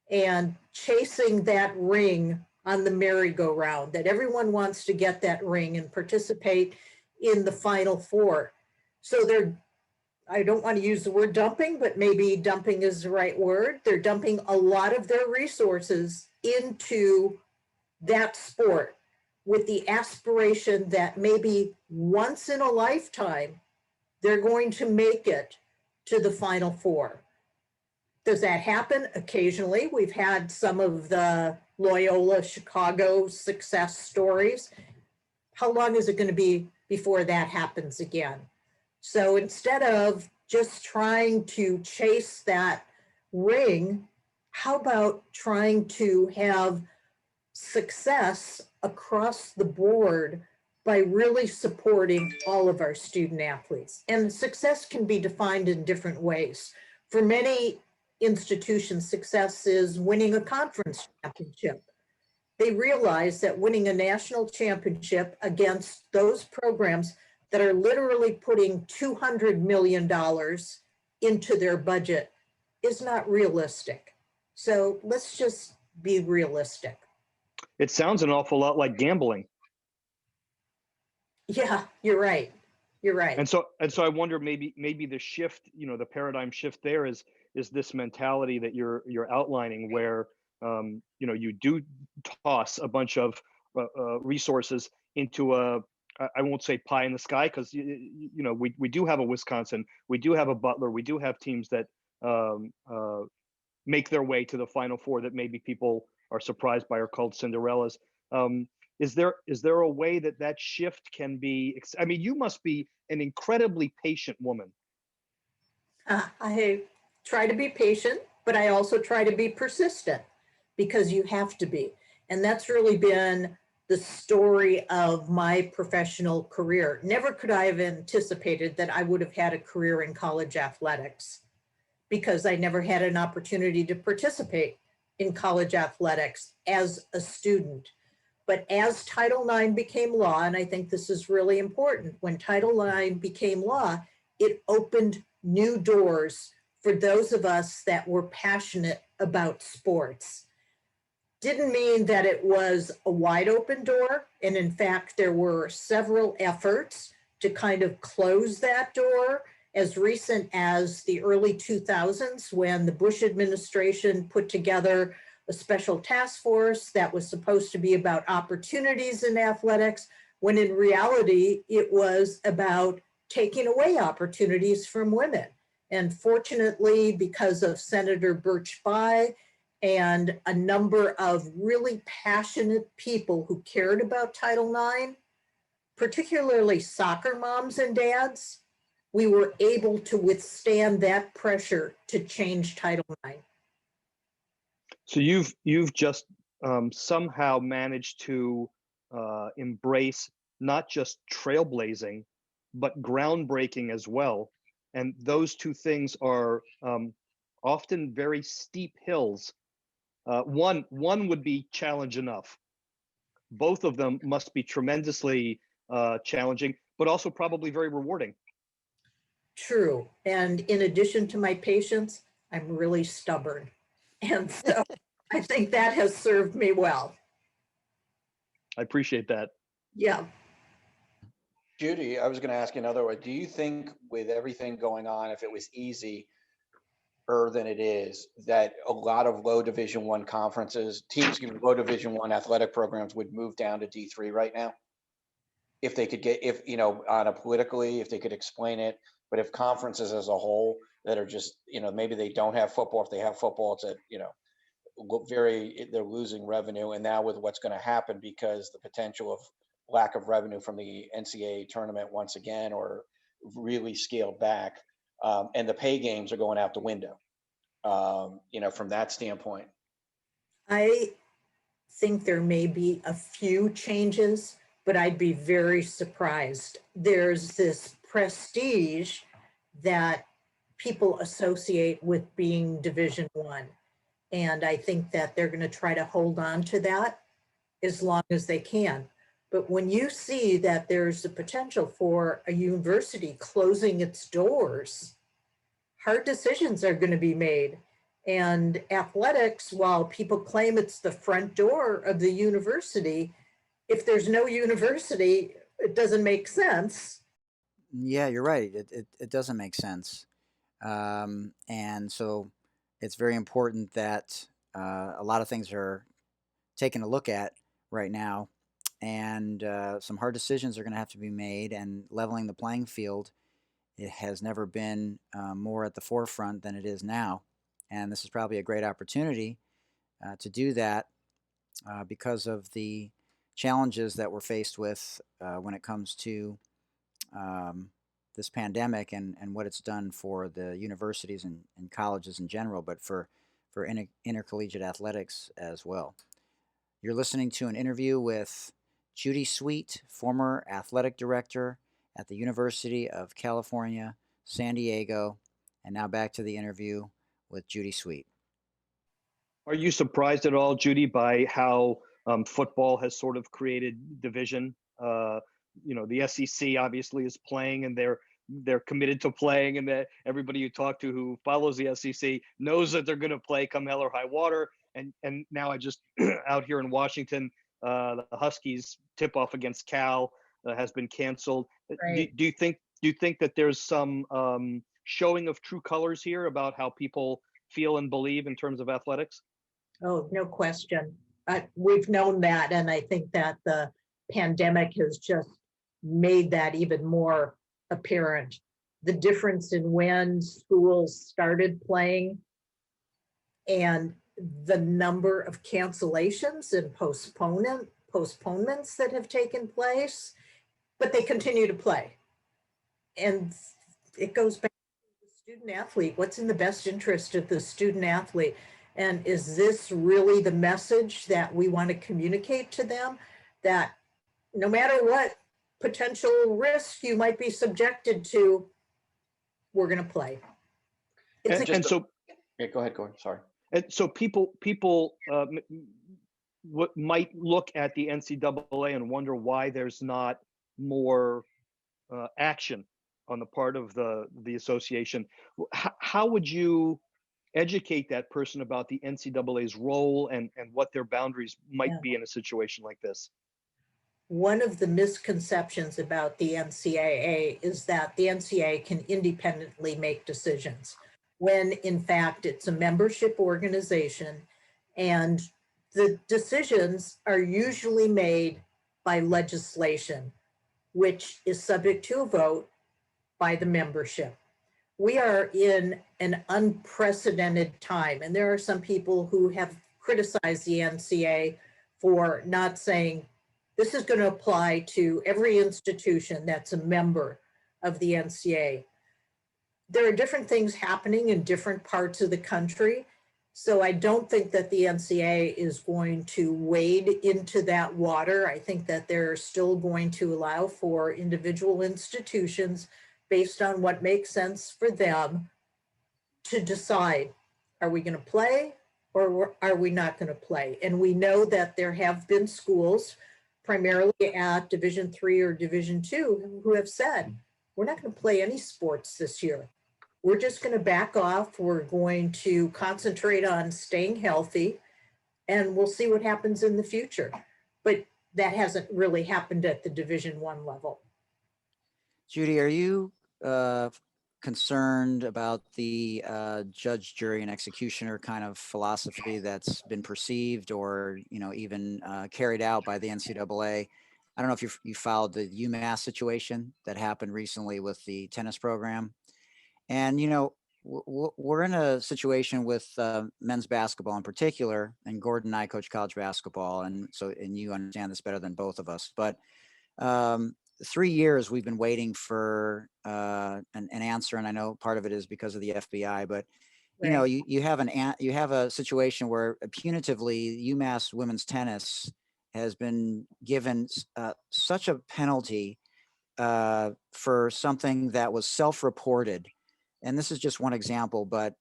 Speaker 5: and chasing that ring on the merry-go-round, that everyone wants to get that ring and participate in the Final Four. So I don't want to use the word dumping, but maybe dumping is the right word. They're dumping a lot of their resources into that sport with the aspiration that maybe once in a lifetime, they're going to make it to the Final Four. Does that happen? Occasionally. We've had some of the Loyola Chicago success stories. How long is it going to be before that happens again? So instead of just trying to chase that ring, how about trying to have success across the board by really supporting all of our student athletes? And success can be defined in different ways. For many institution's success is winning a conference championship. They realize that winning a national championship against those programs that are literally putting $200 million into their budget is not realistic. So let's just be realistic.
Speaker 6: It sounds an awful lot like gambling.
Speaker 5: Yeah, you're right. You're right.
Speaker 6: And so I wonder, maybe the shift, the paradigm shift there is this mentality that you're outlining, where you do toss a bunch of resources into I won't say pie in the sky, because we do have a Wisconsin, we do have a Butler, we do have teams that make their way to the Final Four that maybe people are surprised by or called Cinderellas. Is there a way that shift can be? I mean, you must be an incredibly patient woman.
Speaker 5: I try to be patient, but I also try to be persistent, because you have to be. And that's really been the story of my professional career. Never could I have anticipated that I would have had a career in college athletics, because I never had an opportunity to participate in college athletics as a student. But as Title IX became law, and I think this is really important, when Title IX became law, it opened new doors for those of us that were passionate about sports. Didn't mean that it was a wide open door. And in fact, there were several efforts to kind of close that door, as recent as the early 2000s, when the Bush administration put together a special task force that was supposed to be about opportunities in athletics, when in reality, it was about taking away opportunities from women. And fortunately, because of Senator Birch Bayh and a number of really passionate people who cared about Title IX, particularly soccer moms and dads, we were able to withstand that pressure to change Title IX.
Speaker 6: So you've just somehow managed to embrace not just trailblazing, but groundbreaking as well. And those two things are often very steep hills. One would be challenge enough. Both of them must be tremendously challenging, but also probably very rewarding.
Speaker 5: True. And in addition to my patience, I'm really stubborn. And so I think that has served me well.
Speaker 6: I appreciate that.
Speaker 5: Yeah.
Speaker 7: Judy, I was going to ask you another way. Do you think, with everything going on, if it was easier than it is, that a lot of low Division I conferences, teams with low Division I athletic programs would move down to D3 right now? If they could get, on a politically, if they could explain it, but if conferences as a whole that are just, maybe they don't have football, if they have football, it's at, they're losing revenue. And now with what's going to happen, because the potential of lack of revenue from the NCAA tournament once again, or really scaled back, and the pay games are going out the window, from that standpoint.
Speaker 5: I think there may be a few changes, but I'd be very surprised. There's this prestige that people associate with being Division I. And I think that they're going to try to hold on to that as long as they can. But when you see that there's the potential for a university closing its doors, hard decisions are going to be made. And athletics, while people claim it's the front door of the university, if there's no university, it doesn't make sense.
Speaker 1: Yeah, you're right. It doesn't make sense. And so it's very important that a lot of things are taken a look at right now. And some hard decisions are going to have to be made, and leveling the playing field, it has never been more at the forefront than it is now. And this is probably a great opportunity to do that because of the challenges that we're faced with when it comes to this pandemic and what it's done for the universities and colleges in general, but for intercollegiate athletics as well. You're listening to an interview with Judy Sweet, former athletic director at the University of California, San Diego. And now back to the interview with Judy Sweet.
Speaker 6: Are you surprised at all, Judy, by how football has sort of created division? The SEC obviously is playing, and they're committed to playing, and that everybody you talk to who follows the SEC knows that they're going to play come hell or high water. And now I just out here in Washington, the Huskies tip-off against Cal has been canceled.
Speaker 5: Right.
Speaker 6: Do you think that there's some showing of true colors here about how people feel and believe in terms of athletics?
Speaker 5: Oh, no question. We've known that, and I think that the pandemic has just made that even more apparent. The difference in when schools started playing and the number of cancellations and postponements that have taken place, but they continue to play. And it goes back to the student athlete. What's in the best interest of the student athlete? And is this really the message that we want to communicate to them? That no matter what potential risk you might be subjected to, we're going to play.
Speaker 7: Yeah, go ahead, Gordon. Sorry.
Speaker 6: And so people might look at the NCAA and wonder why there's not more action on the part of the association. How would you educate that person about the NCAA's role and what their boundaries might be in a situation like this?
Speaker 5: One of the misconceptions about the NCAA is that the NCAA can independently make decisions, when in fact it's a membership organization, and the decisions are usually made by legislation, which is subject to a vote by the membership. We are in an unprecedented time, and there are some people who have criticized the NCAA for not saying this is going to apply to every institution that's a member of the NCAA. There are different things happening in different parts of the country, so I don't think that the NCAA is going to wade into that water. I think that they're still going to allow for individual institutions based on what makes sense for them to decide, are we going to play or are we not going to play? And we know that there have been schools, primarily at Division III or Division II, who have said, we're not going to play any sports this year. We're just going to back off. We're going to concentrate on staying healthy, and we'll see what happens in the future. But that hasn't really happened at the Division I level.
Speaker 1: Judy, are you concerned about the judge, jury, and executioner kind of philosophy that's been perceived or, even carried out by the NCAA? I don't know if you followed the UMass situation that happened recently with the tennis program. And, we're in a situation with men's basketball in particular, and Gordon and I coach college basketball. And you understand this better than both of us, but 3 years we've been waiting for an answer, and I know part of it is because of the FBI. But you have a situation where punitively UMass women's tennis has been given such a penalty for something that was self-reported, and this is just one example. But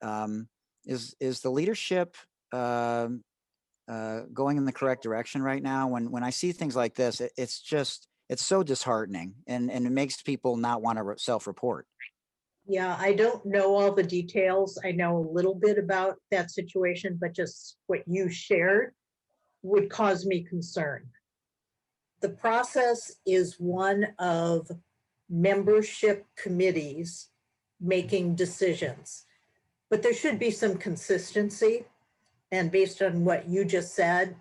Speaker 1: is the leadership going in the correct direction right now? When I see things like this, it's so disheartening, and it makes people not want to self-report.
Speaker 5: Yeah, I don't know all the details. I know a little bit about that situation, but just what you shared would cause me concern. The process is one of membership committees making decisions, but there should be some consistency. And based on what you just said,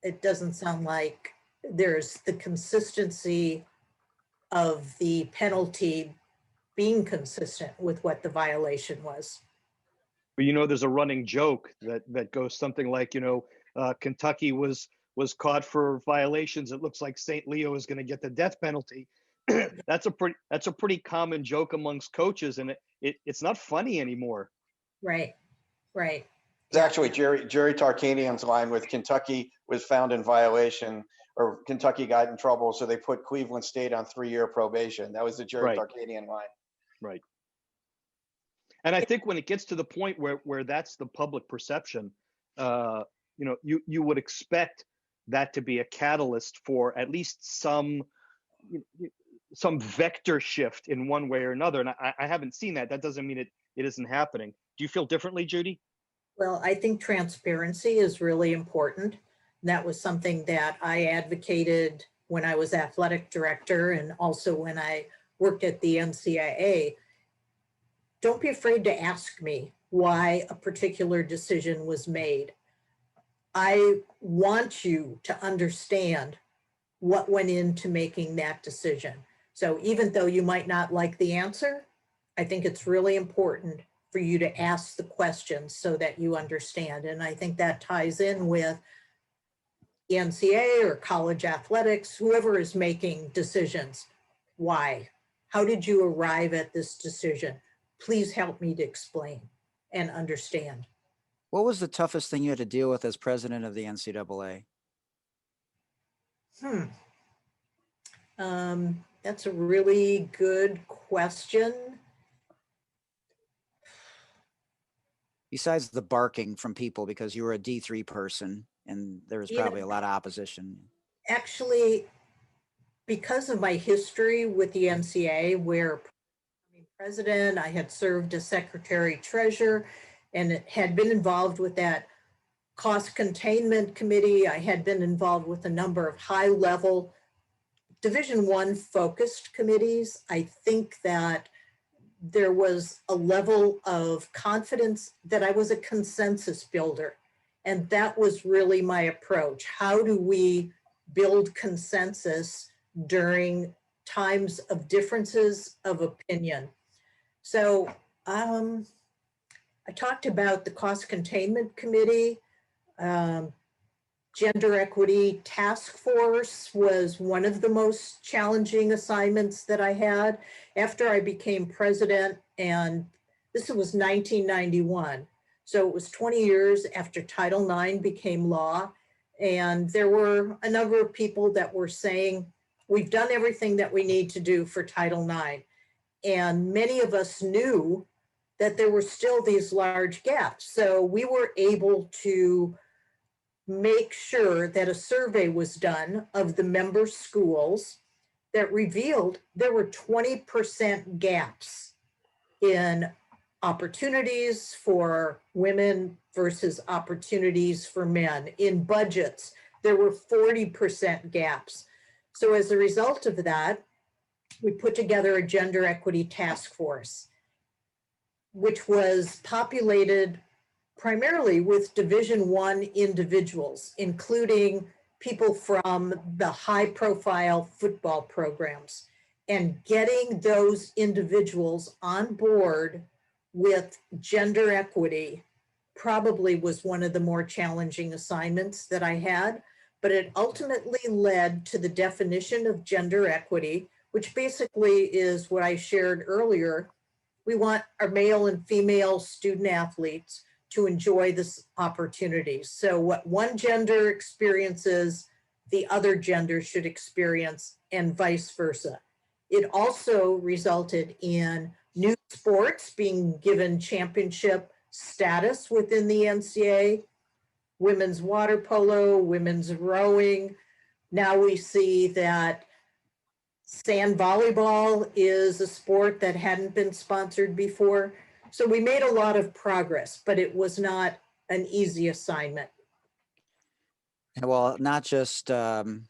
Speaker 5: it doesn't sound like there's the consistency of the penalty being consistent with what the violation was.
Speaker 6: But there's a running joke that goes something like, Kentucky was caught for violations. It looks like St. Leo is going to get the death penalty. That's a pretty common joke amongst coaches, and it's not funny anymore.
Speaker 5: Right.
Speaker 7: It's actually Jerry Tarkanian's line with Kentucky was found in violation, or Kentucky got in trouble, so they put Cleveland State on 3-year probation. That was the Jerry Tarkanian line.
Speaker 6: Right. And I think when it gets to the point where that's the public perception, you would expect that to be a catalyst for at least some vector shift in one way or another. And I haven't seen that. That doesn't mean it isn't happening. Do you feel differently, Judy?
Speaker 5: Well, I think transparency is really important. That was something that I advocated when I was athletic director and also when I worked at the NCAA. Don't be afraid to ask me why a particular decision was made. I want you to understand what went into making that decision. So even though you might not like the answer, I think it's really important for you to ask the questions so that you understand. And I think that ties in with the NCAA or college athletics, whoever is making decisions. Why? How did you arrive at this decision? Please help me to explain and understand.
Speaker 1: What was the toughest thing you had to deal with as president of the NCAA?
Speaker 5: That's a really good question.
Speaker 1: Besides the barking from people because you were a D3 person and there was probably a lot of opposition.
Speaker 5: Actually, because of my history with the NCAA, where president, I had served as secretary treasurer and had been involved with that cost containment committee. I had been involved with a number of high level Division I focused committees. I think that there was a level of confidence that I was a consensus builder. And that was really my approach. How do we build consensus during times of differences of opinion? So I talked about the cost containment committee. Gender equity task force was one of the most challenging assignments that I had after I became president. And this was 1991. So it was 20 years after Title IX became law. And there were a number of people that were saying, we've done everything that we need to do for Title IX. And many of us knew that there were still these large gaps. So we were able to make sure that a survey was done of the member schools that revealed there were 20% gaps in opportunities for women versus opportunities for men. In budgets, there were 40% gaps. So as a result of that, we put together a gender equity task force, which was populated primarily with Division I individuals, including people from the high-profile football programs, and getting those individuals on board with gender equity probably was one of the more challenging assignments that I had, but it ultimately led to the definition of gender equity, which basically is what I shared earlier. We want our male and female student athletes to enjoy this opportunity. So what one gender experiences, the other gender should experience, and vice versa. It also resulted in new sports being given championship status within the NCAA, women's water polo, women's rowing. Now we see that sand volleyball is a sport that hadn't been sponsored before. So we made a lot of progress, but it was not an easy assignment.
Speaker 1: Well, not just in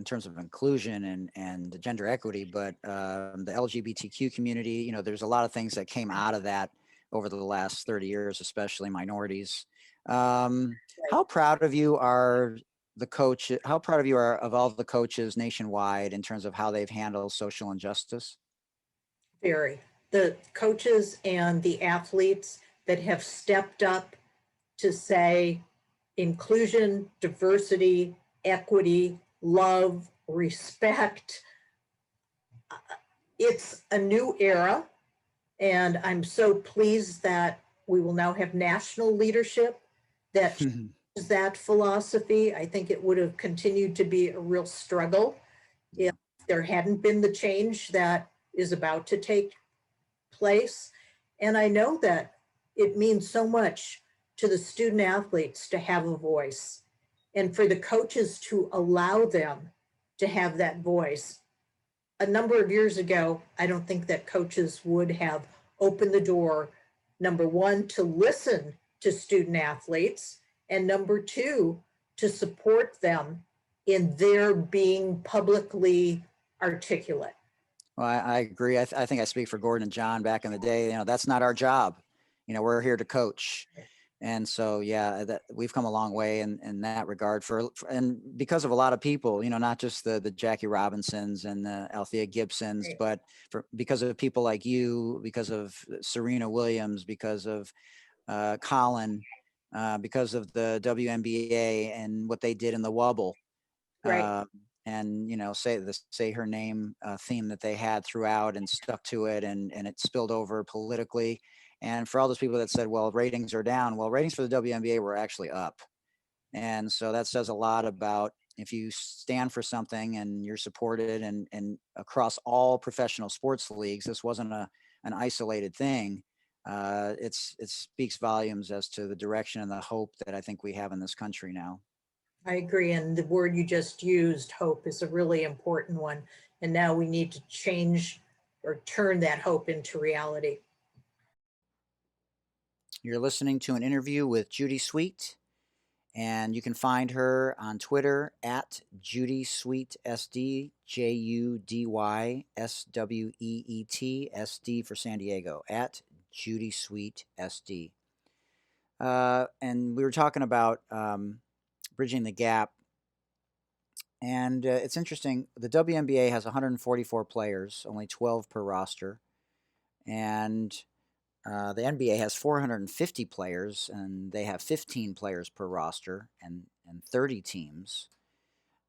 Speaker 1: terms of inclusion and gender equity, but the LGBTQ community. You know, there's a lot of things that came out of that over the last 30 years, especially minorities. How proud of you are the coach? How proud of you are of all the coaches nationwide in terms of how they've handled social injustice?
Speaker 5: Very. The coaches and the athletes that have stepped up to say inclusion, diversity, equity, love, respect. It's a new era, and I'm so pleased that we will now have national leadership that is that philosophy. I think it would have continued to be a real struggle if there hadn't been the change that is about to take place. And I know that it means so much to the student athletes to have a voice and for the coaches to allow them to have that voice. A number of years ago, I don't think that coaches would have opened the door, number one, to listen to student athletes, and number two, to support them in their being publicly articulate.
Speaker 1: Well, I agree. I think I speak for Gordon and John back in the day. That's not our job. We're here to coach. And so, yeah, that we've come a long way in that regard and because of a lot of people, not just the Jackie Robinsons and the Althea Gibsons,
Speaker 5: Right.
Speaker 1: but because of people like you, because of Serena Williams, because of Colin, because of the WNBA and what they did in the Wubble.
Speaker 5: Right.
Speaker 1: And say her name theme that they had throughout and stuck to it, and it spilled over politically. And for all those people that said, well, ratings are down, well, ratings for the WNBA were actually up. And so that says a lot about if you stand for something and you're supported, and across all professional sports leagues, this wasn't an isolated thing. It speaks volumes as to the direction and the hope that I think we have in this country now.
Speaker 5: I agree. And the word you just used, hope, is a really important one. And now we need to change or turn that hope into reality.
Speaker 1: You're listening to an interview with Judy Sweet, and you can find her on Twitter at Judy Sweet SD, JUDY SWEET for San Diego, at Judy Sweet SD. And we were talking about bridging the gap. And it's interesting. The WNBA has 144 players, only 12 per roster. And the NBA has 450 players, and they have 15 players per roster and 30 teams.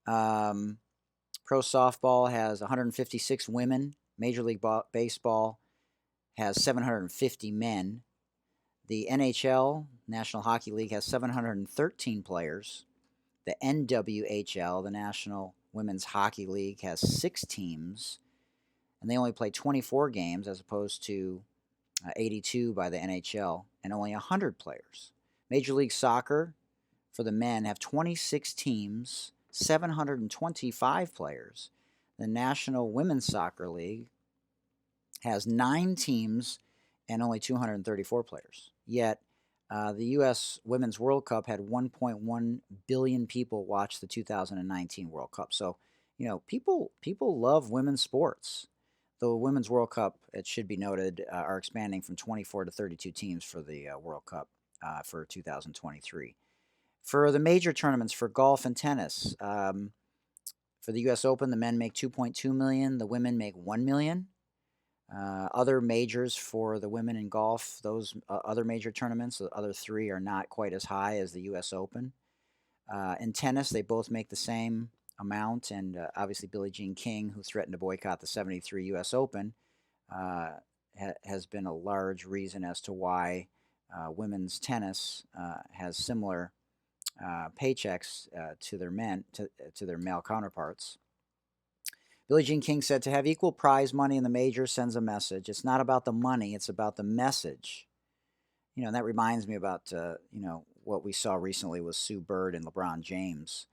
Speaker 1: Pro softball has 156 women. Major League Baseball has 750 men. The NHL, National Hockey League, has 713 players. The NWHL, the National Women's Hockey League, has 6 teams, and they only play 24 games as opposed to 82 by the NHL, and only 100 players. Major League Soccer for the men have 26 teams, 725 players. The National Women's Soccer League has 9 teams and only 234 players. Yet, the U.S. Women's World Cup had 1.1 billion people watch the 2019 World Cup. So, people love women's sports. The Women's World Cup, it should be noted, are expanding from 24 to 32 teams for the World Cup for 2023. For the major tournaments for golf and tennis, for the U.S. Open, the men make $2.2 million, the women make $1 million. Other majors for the women in golf, those other major tournaments, the other 3 are not quite as high as the U.S. Open. In tennis, they both make the same amount, and obviously Billie Jean King, who threatened to boycott the 73 U.S. Open, has been a large reason as to why women's tennis has similar paychecks to their male counterparts. Billie Jean King said, to have equal prize money in the majors sends a message. It's not about the money, it's about the message. And that reminds me about, what we saw recently with Sue Bird and LeBron James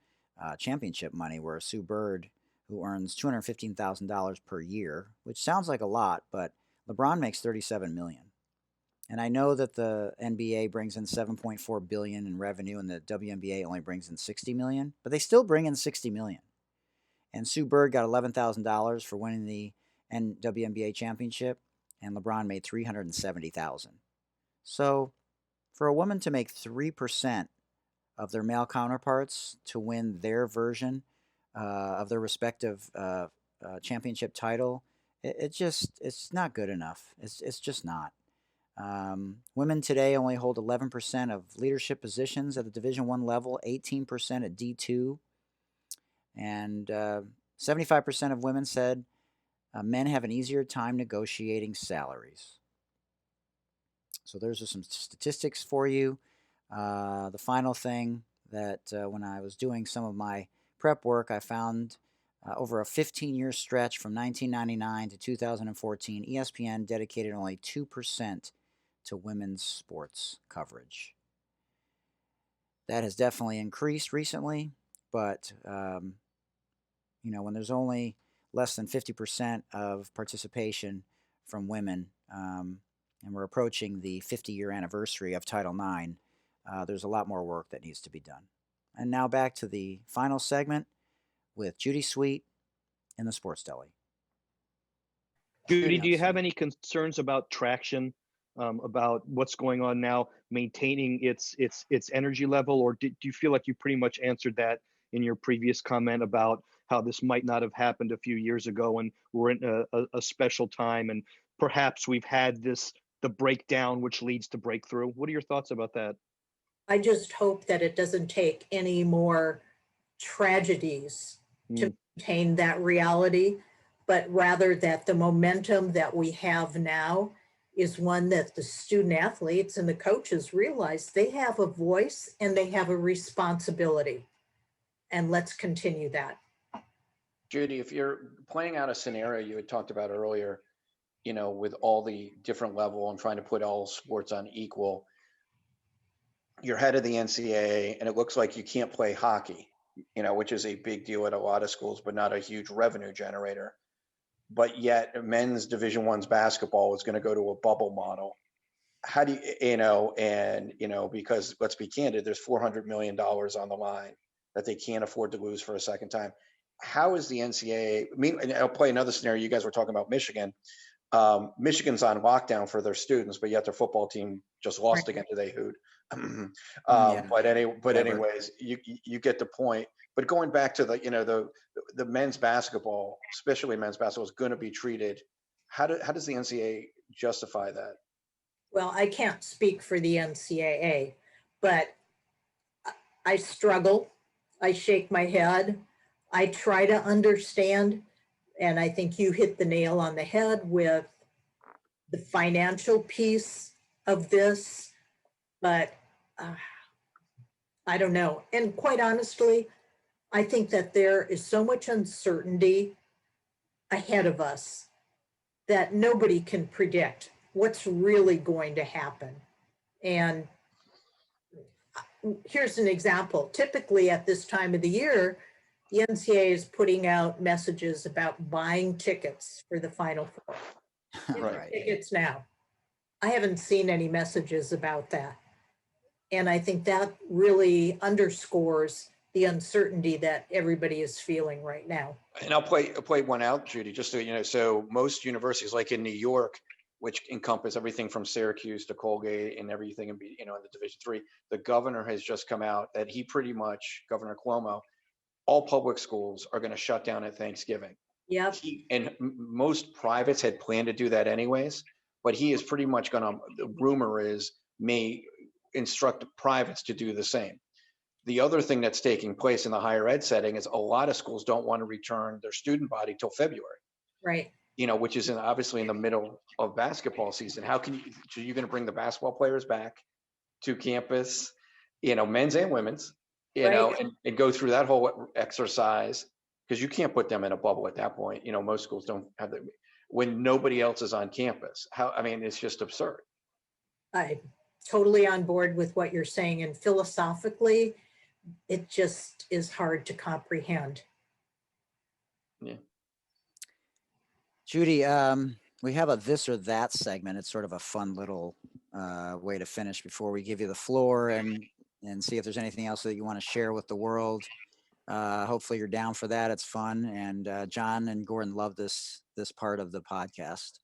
Speaker 1: championship money, where Sue Bird, who earns $215,000 per year, which sounds like a lot, but LeBron makes $37 million. And I know that the NBA brings in $7.4 billion in revenue, and the WNBA only brings in $60 million, but they still bring in $60 million. And Sue Bird got $11,000 for winning the WNBA championship, and LeBron made $370,000. So, for a woman to make 3% of their male counterparts to win their version of their respective championship title, it's not good enough. It's just not. Women today only hold 11% of leadership positions at the Division I level, 18% at D2. And 75% of women said men have an easier time negotiating salaries. So there's some statistics for you. The final thing that when I was doing some of my prep work, I found over a 15-year stretch from 1999 to 2014, ESPN dedicated only 2% to women's sports coverage. That has definitely increased recently, but when there's only less than 50% of participation from women, and we're approaching the 50-year anniversary of Title IX, there's a lot more work that needs to be done. And now back to the final segment with Judy Sweet in the Sports Deli.
Speaker 6: Judy, do you have any concerns about traction, about what's going on now, maintaining its energy level, or do you feel like you pretty much answered that in your previous comment about how this might not have happened a few years ago, and we're in a special time, and perhaps we've had the breakdown which leads to breakthrough? What are your thoughts about that?
Speaker 5: I just hope that it doesn't take any more tragedies to maintain that reality, but rather that the momentum that we have now is one that the student athletes and the coaches realize they have a voice and they have a responsibility. And let's continue that.
Speaker 7: Judy, if you're playing out a scenario you had talked about earlier, with all the different level and trying to put all sports on equal, you're head of the NCAA and it looks like you can't play hockey, which is a big deal at a lot of schools, but not a huge revenue generator. But yet men's Division I's basketball is going to go to a bubble model. How do you, because let's be candid, there's $400 million on the line that they can't afford to lose for a second time. How is the NCAA, and I'll play another scenario. You guys were talking about Michigan. Michigan's on lockdown for their students, but yet their football team just lost again today, Hoot. But anyways, you get the point. But going back to the men's basketball, especially men's basketball, is going to be treated. How does the NCAA justify that?
Speaker 5: Well, I can't speak for the NCAA, but I struggle. I shake my head. I try to understand. And I think you hit the nail on the head with the financial piece of this, but I don't know. And quite honestly, I think that there is so much uncertainty ahead of us that nobody can predict what's really going to happen. And here's an example. Typically at this time of the year, the NCAA is putting out messages about buying tickets for the Final Four.
Speaker 1: Right.
Speaker 5: Tickets now. I haven't seen any messages about that. And I think that really underscores the uncertainty that everybody is feeling right now.
Speaker 7: And I'll play one out, Judy, just so so most universities, like in New York, which encompass everything from Syracuse to Colgate and everything in the Division III, the governor has just come out that he pretty much, Governor Cuomo, all public schools are going to shut down at Thanksgiving.
Speaker 5: Yep.
Speaker 7: And most privates had planned to do that anyways, but he is pretty much going to, the rumor is, may instruct privates to do the same. The other thing that's taking place in the higher ed setting is a lot of schools don't want to return their student body till February.
Speaker 5: Right.
Speaker 7: Which is obviously in the middle of basketball season. How can you going to bring the basketball players back to campus, men's and women's, and go through that whole exercise, because you can't put them in a bubble at that point. Most schools don't have that when nobody else is on campus. It's just absurd.
Speaker 5: I'm totally on board with what you're saying. And philosophically, it just is hard to comprehend.
Speaker 7: Yeah.
Speaker 1: Judy, we have a this or that segment. It's sort of a fun little way to finish before we give you the floor and see if there's anything else that you want to share with the world. Hopefully you're down for that. It's fun. And John and Gordon love this part of the podcast.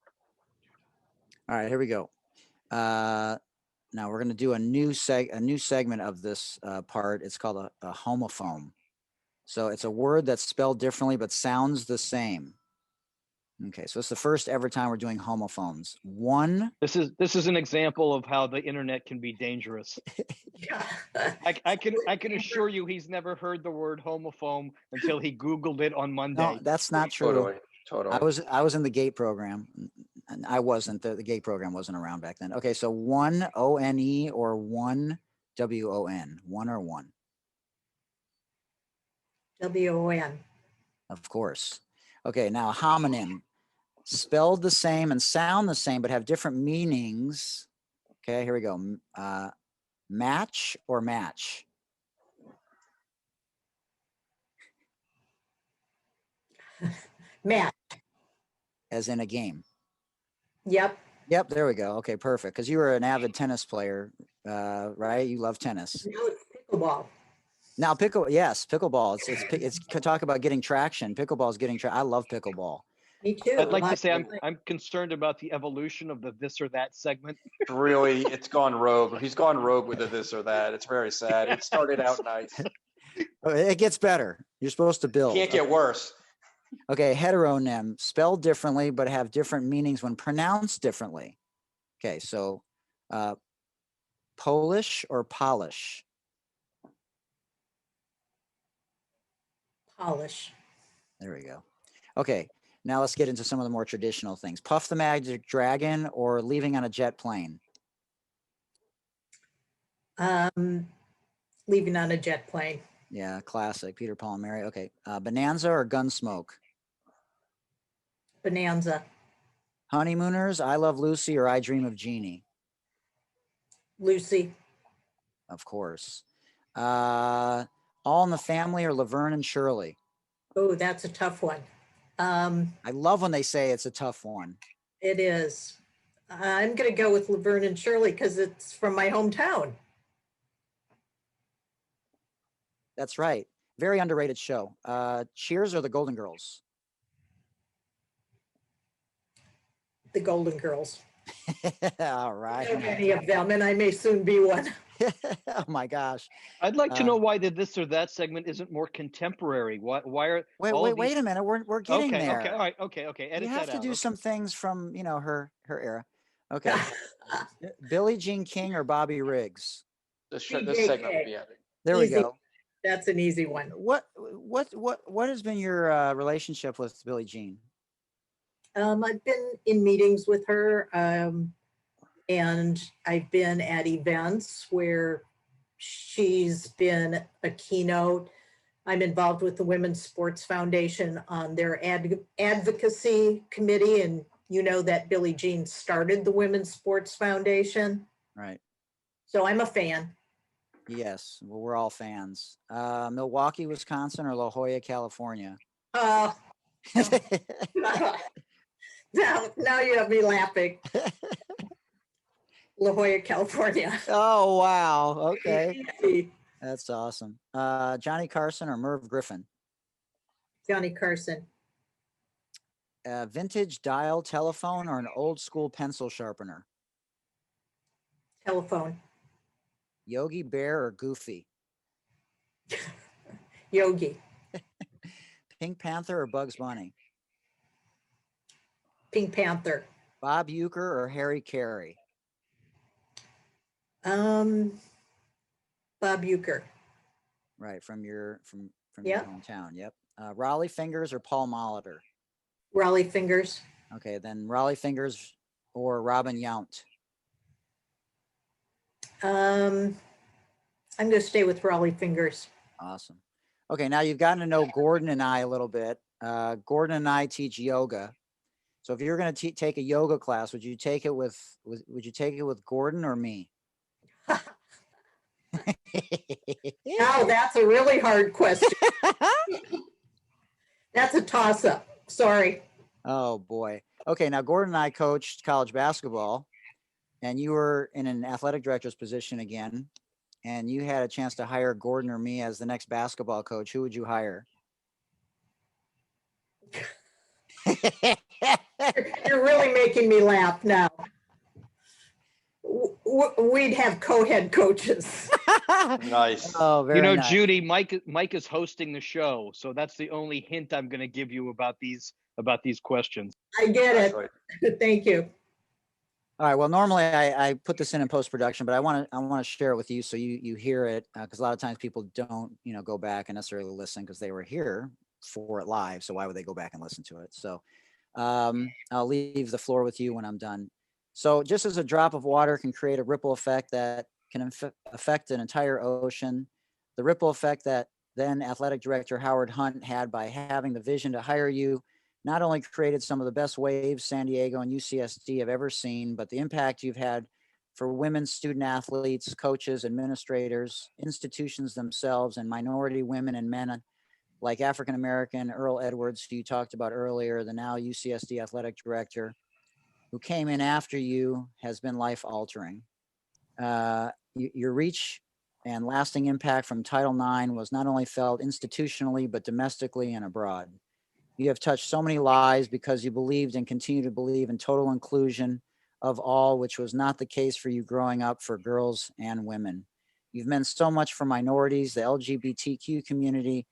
Speaker 1: All right, here we go. Now we're going to do a new segment of this part. It's called a homophone. So it's a word that's spelled differently but sounds the same. Okay, so it's the first ever time we're doing homophones.
Speaker 6: This is an example of how the internet can be dangerous.
Speaker 5: Yeah.
Speaker 6: I can assure you he's never heard the word homophone until he Googled it on Monday.
Speaker 1: No, that's not true.
Speaker 7: Totally.
Speaker 1: I was in the GATE program, and I wasn't. The GATE program wasn't around back then. Okay, so one O-N-E or one W-O-N, one or one.
Speaker 5: W-O-N.
Speaker 1: Of course. Okay, now homonym, spelled the same and sound the same, but have different meanings. Okay, here we go. Match or match?
Speaker 5: Matt.
Speaker 1: As in a game.
Speaker 5: Yep.
Speaker 1: Yep, there we go. Okay, perfect. Because you were an avid tennis player, right? You love tennis.
Speaker 5: Now it's pickleball.
Speaker 1: Now yes, pickleball. It's talk about getting traction. Pickleball is getting traction. I love pickleball.
Speaker 5: Me too.
Speaker 6: I'd like to say I'm concerned about the evolution of the this or that segment.
Speaker 7: Really, it's gone rogue. He's gone rogue with the this or that. It's very sad. It started out nice.
Speaker 1: It gets better. You're supposed to build.
Speaker 7: Can't get worse.
Speaker 1: Okay, heteronym, spelled differently but have different meanings when pronounced differently. Okay, so Polish or polish?
Speaker 5: Polish.
Speaker 1: There we go. Okay, now let's get into some of the more traditional things. Puff the Magic Dragon or leaving on a jet plane?
Speaker 5: Leaving on a jet plane.
Speaker 1: Yeah, classic. Peter, Paul, and Mary. Okay, Bonanza or Gunsmoke?
Speaker 5: Bonanza.
Speaker 1: Honeymooners, I Love Lucy or I Dream of Jeannie?
Speaker 5: Lucy.
Speaker 1: Of course. All in the Family or Laverne and Shirley?
Speaker 5: Oh, that's a tough one.
Speaker 1: I love when they say it's a tough one.
Speaker 5: It is. I'm going to go with Laverne and Shirley because it's from my hometown.
Speaker 1: That's right. Very underrated show. Cheers or the Golden Girls?
Speaker 5: The Golden Girls.
Speaker 1: All right.
Speaker 5: I know many of them, and I may soon be one.
Speaker 1: Oh my gosh.
Speaker 6: I'd like to know why the this or that segment isn't more contemporary. Why are
Speaker 1: wait a minute. We're getting
Speaker 6: okay,
Speaker 1: there.
Speaker 6: Okay, all right, okay. Edit
Speaker 1: you have
Speaker 6: that
Speaker 1: to
Speaker 6: out.
Speaker 1: do some things from her era. Okay. Billie Jean King or Bobby Riggs?
Speaker 7: This segment will be epic.
Speaker 1: There we
Speaker 5: Easy.
Speaker 1: go.
Speaker 5: That's an easy one.
Speaker 1: What has been your relationship with Billie Jean?
Speaker 5: I've been in meetings with her, and I've been at events where she's been a keynote. I'm involved with the Women's Sports Foundation on their advocacy committee, and you know that Billie Jean started the Women's Sports Foundation.
Speaker 1: Right.
Speaker 5: So I'm a fan.
Speaker 1: Yes, well, we're all fans. Milwaukee, Wisconsin, or La Jolla, California?
Speaker 5: Now you have me laughing. La Jolla, California.
Speaker 1: Oh, wow. Okay. That's awesome. Johnny Carson or Merv Griffin?
Speaker 5: Johnny Carson.
Speaker 1: Vintage dial telephone or an old school pencil sharpener?
Speaker 5: Telephone.
Speaker 1: Yogi Bear or Goofy?
Speaker 5: Yogi.
Speaker 1: Pink Panther or Bugs Bunny?
Speaker 5: Pink Panther.
Speaker 1: Bob Uecker or Harry Carey?
Speaker 5: Bob Uecker.
Speaker 1: Right, from your
Speaker 5: Yep.
Speaker 1: hometown. Yep. Raleigh Fingers or Paul Molitor?
Speaker 5: Raleigh Fingers.
Speaker 1: Okay, then Raleigh Fingers or Robin Yount?
Speaker 5: I'm going to stay with Raleigh Fingers.
Speaker 1: Awesome. Okay, now you've gotten to know Gordon and I a little bit. Gordon and I teach yoga. So if you're going to take a yoga class, would you take it with Gordon or me?
Speaker 5: Now that's a really hard question. That's a toss-up. Sorry.
Speaker 1: Oh boy. Okay, now Gordon and I coached college basketball, and you were in an athletic director's position again, and you had a chance to hire Gordon or me as the next basketball coach. Who would you hire?
Speaker 5: You're really making me laugh now. We'd have co-head coaches.
Speaker 7: Nice.
Speaker 1: Oh, very nice.
Speaker 6: Judy, Mike is hosting the show, so that's the only hint I'm going to give you about these questions.
Speaker 5: I get it.
Speaker 7: Right.
Speaker 5: Thank you.
Speaker 1: All right. Well, normally I put this in post-production, but I want to share it with you so you hear it, because a lot of times people don't go back and necessarily listen because they were here for it live. So why would they go back and listen to it? So I'll leave the floor with you when I'm done. So just as a drop of water can create a ripple effect that can affect an entire ocean, the ripple effect that then athletic director Howard Hunt had by having the vision to hire you not only created some of the best waves San Diego and UCSD have ever seen, but the impact you've had for women student athletes, coaches, administrators, institutions themselves, and minority women and men like African American Earl Edwards, who you talked about earlier, the now UCSD athletic director, who came in after you, has been life altering. Your reach and lasting impact from Title IX was not only felt institutionally, but domestically and abroad. You have touched so many lives because you believed and continue to believe in total inclusion of all, which was not the case for you growing up for girls and women. You've meant so much for minorities, the LGBTQ community,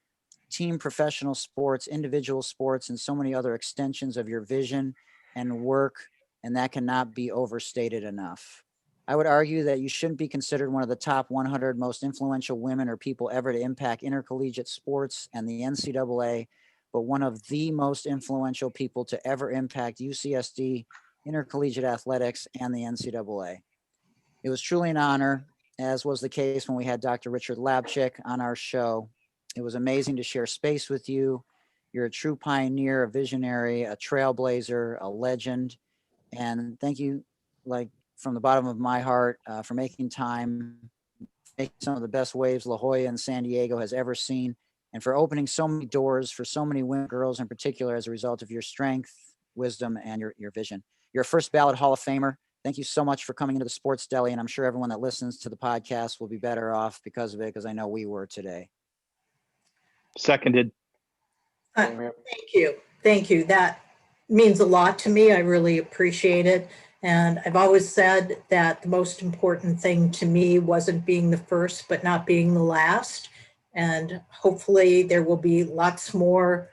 Speaker 1: team professional sports, individual sports, and so many other extensions of your vision and work, and that cannot be overstated enough. I would argue that you shouldn't be considered one of the top 100 most influential women or people ever to impact intercollegiate sports and the NCAA, but one of the most influential people to ever impact UCSD, intercollegiate athletics, and the NCAA. It was truly an honor, as was the case when we had Dr. Richard Labchick on our show. It was amazing to share space with you. You're a true pioneer, a visionary, a trailblazer, a legend. And thank you, like from the bottom of my heart, for making time, making some of the best waves La Jolla and San Diego has ever seen, and for opening so many doors for so many women, girls in particular, as a result of your strength, wisdom, and your vision. You're a first ballot Hall of Famer. Thank you so much for coming into the Sports Deli, and I'm sure everyone that listens to the podcast will be better off because of it, because I know we were today.
Speaker 6: Seconded.
Speaker 5: Thank you. Thank you. That means a lot to me. I really appreciate it. And I've always said that the most important thing to me wasn't being the first, but not being the last. And hopefully there will be lots more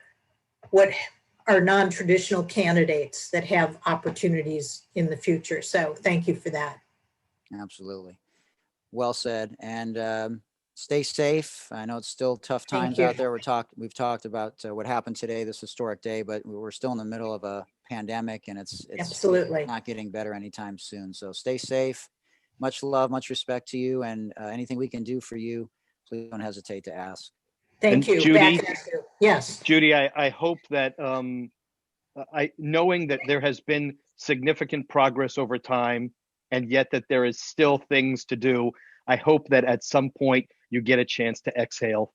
Speaker 5: what are non-traditional candidates that have opportunities in the future. So thank you for that.
Speaker 1: Absolutely. Well said. And stay safe. I know it's still tough times
Speaker 5: you.
Speaker 1: out there. We've talked about what happened today, this historic day, but we're still in the middle of a pandemic, and it's
Speaker 5: Absolutely.
Speaker 1: not getting better anytime soon. So stay safe. Much love, much respect to you, and anything we can do for you, please don't hesitate to ask.
Speaker 5: Thank you.
Speaker 6: Judy,
Speaker 5: yes.
Speaker 6: Judy, I hope that knowing that there has been significant progress over time, and yet that there is still things to do, I hope that at some point you get a chance to exhale.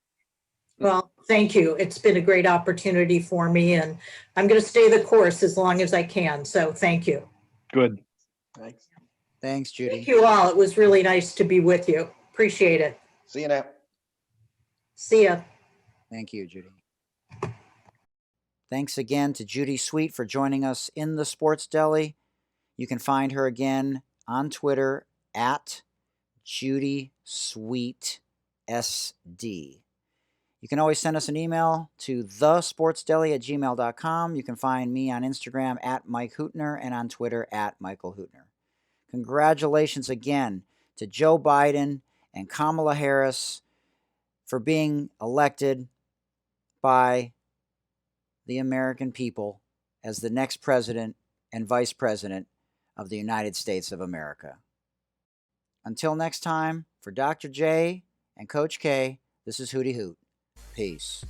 Speaker 5: Well, thank you. It's been a great opportunity for me, and I'm going to stay the course as long as I can. So thank you.
Speaker 6: Good.
Speaker 1: Thanks, Judy.
Speaker 5: Thank you all. It was really nice to be with you. Appreciate it.
Speaker 7: See you now.
Speaker 5: See ya.
Speaker 1: Thank you, Judy. Thanks again to Judy Sweet for joining us in the Sports Deli. You can find her again on Twitter at Judy Sweet SD. You can always send us an email to thesportsdeli@gmail.com. You can find me on Instagram at Mike Hootner and on Twitter at Michael Hootner. Congratulations again to Joe Biden and Kamala Harris for being elected by the American people as the next president and vice president of the United States of America. Until next time, for Dr. J and Coach K, this is Hootie Hoot. Peace.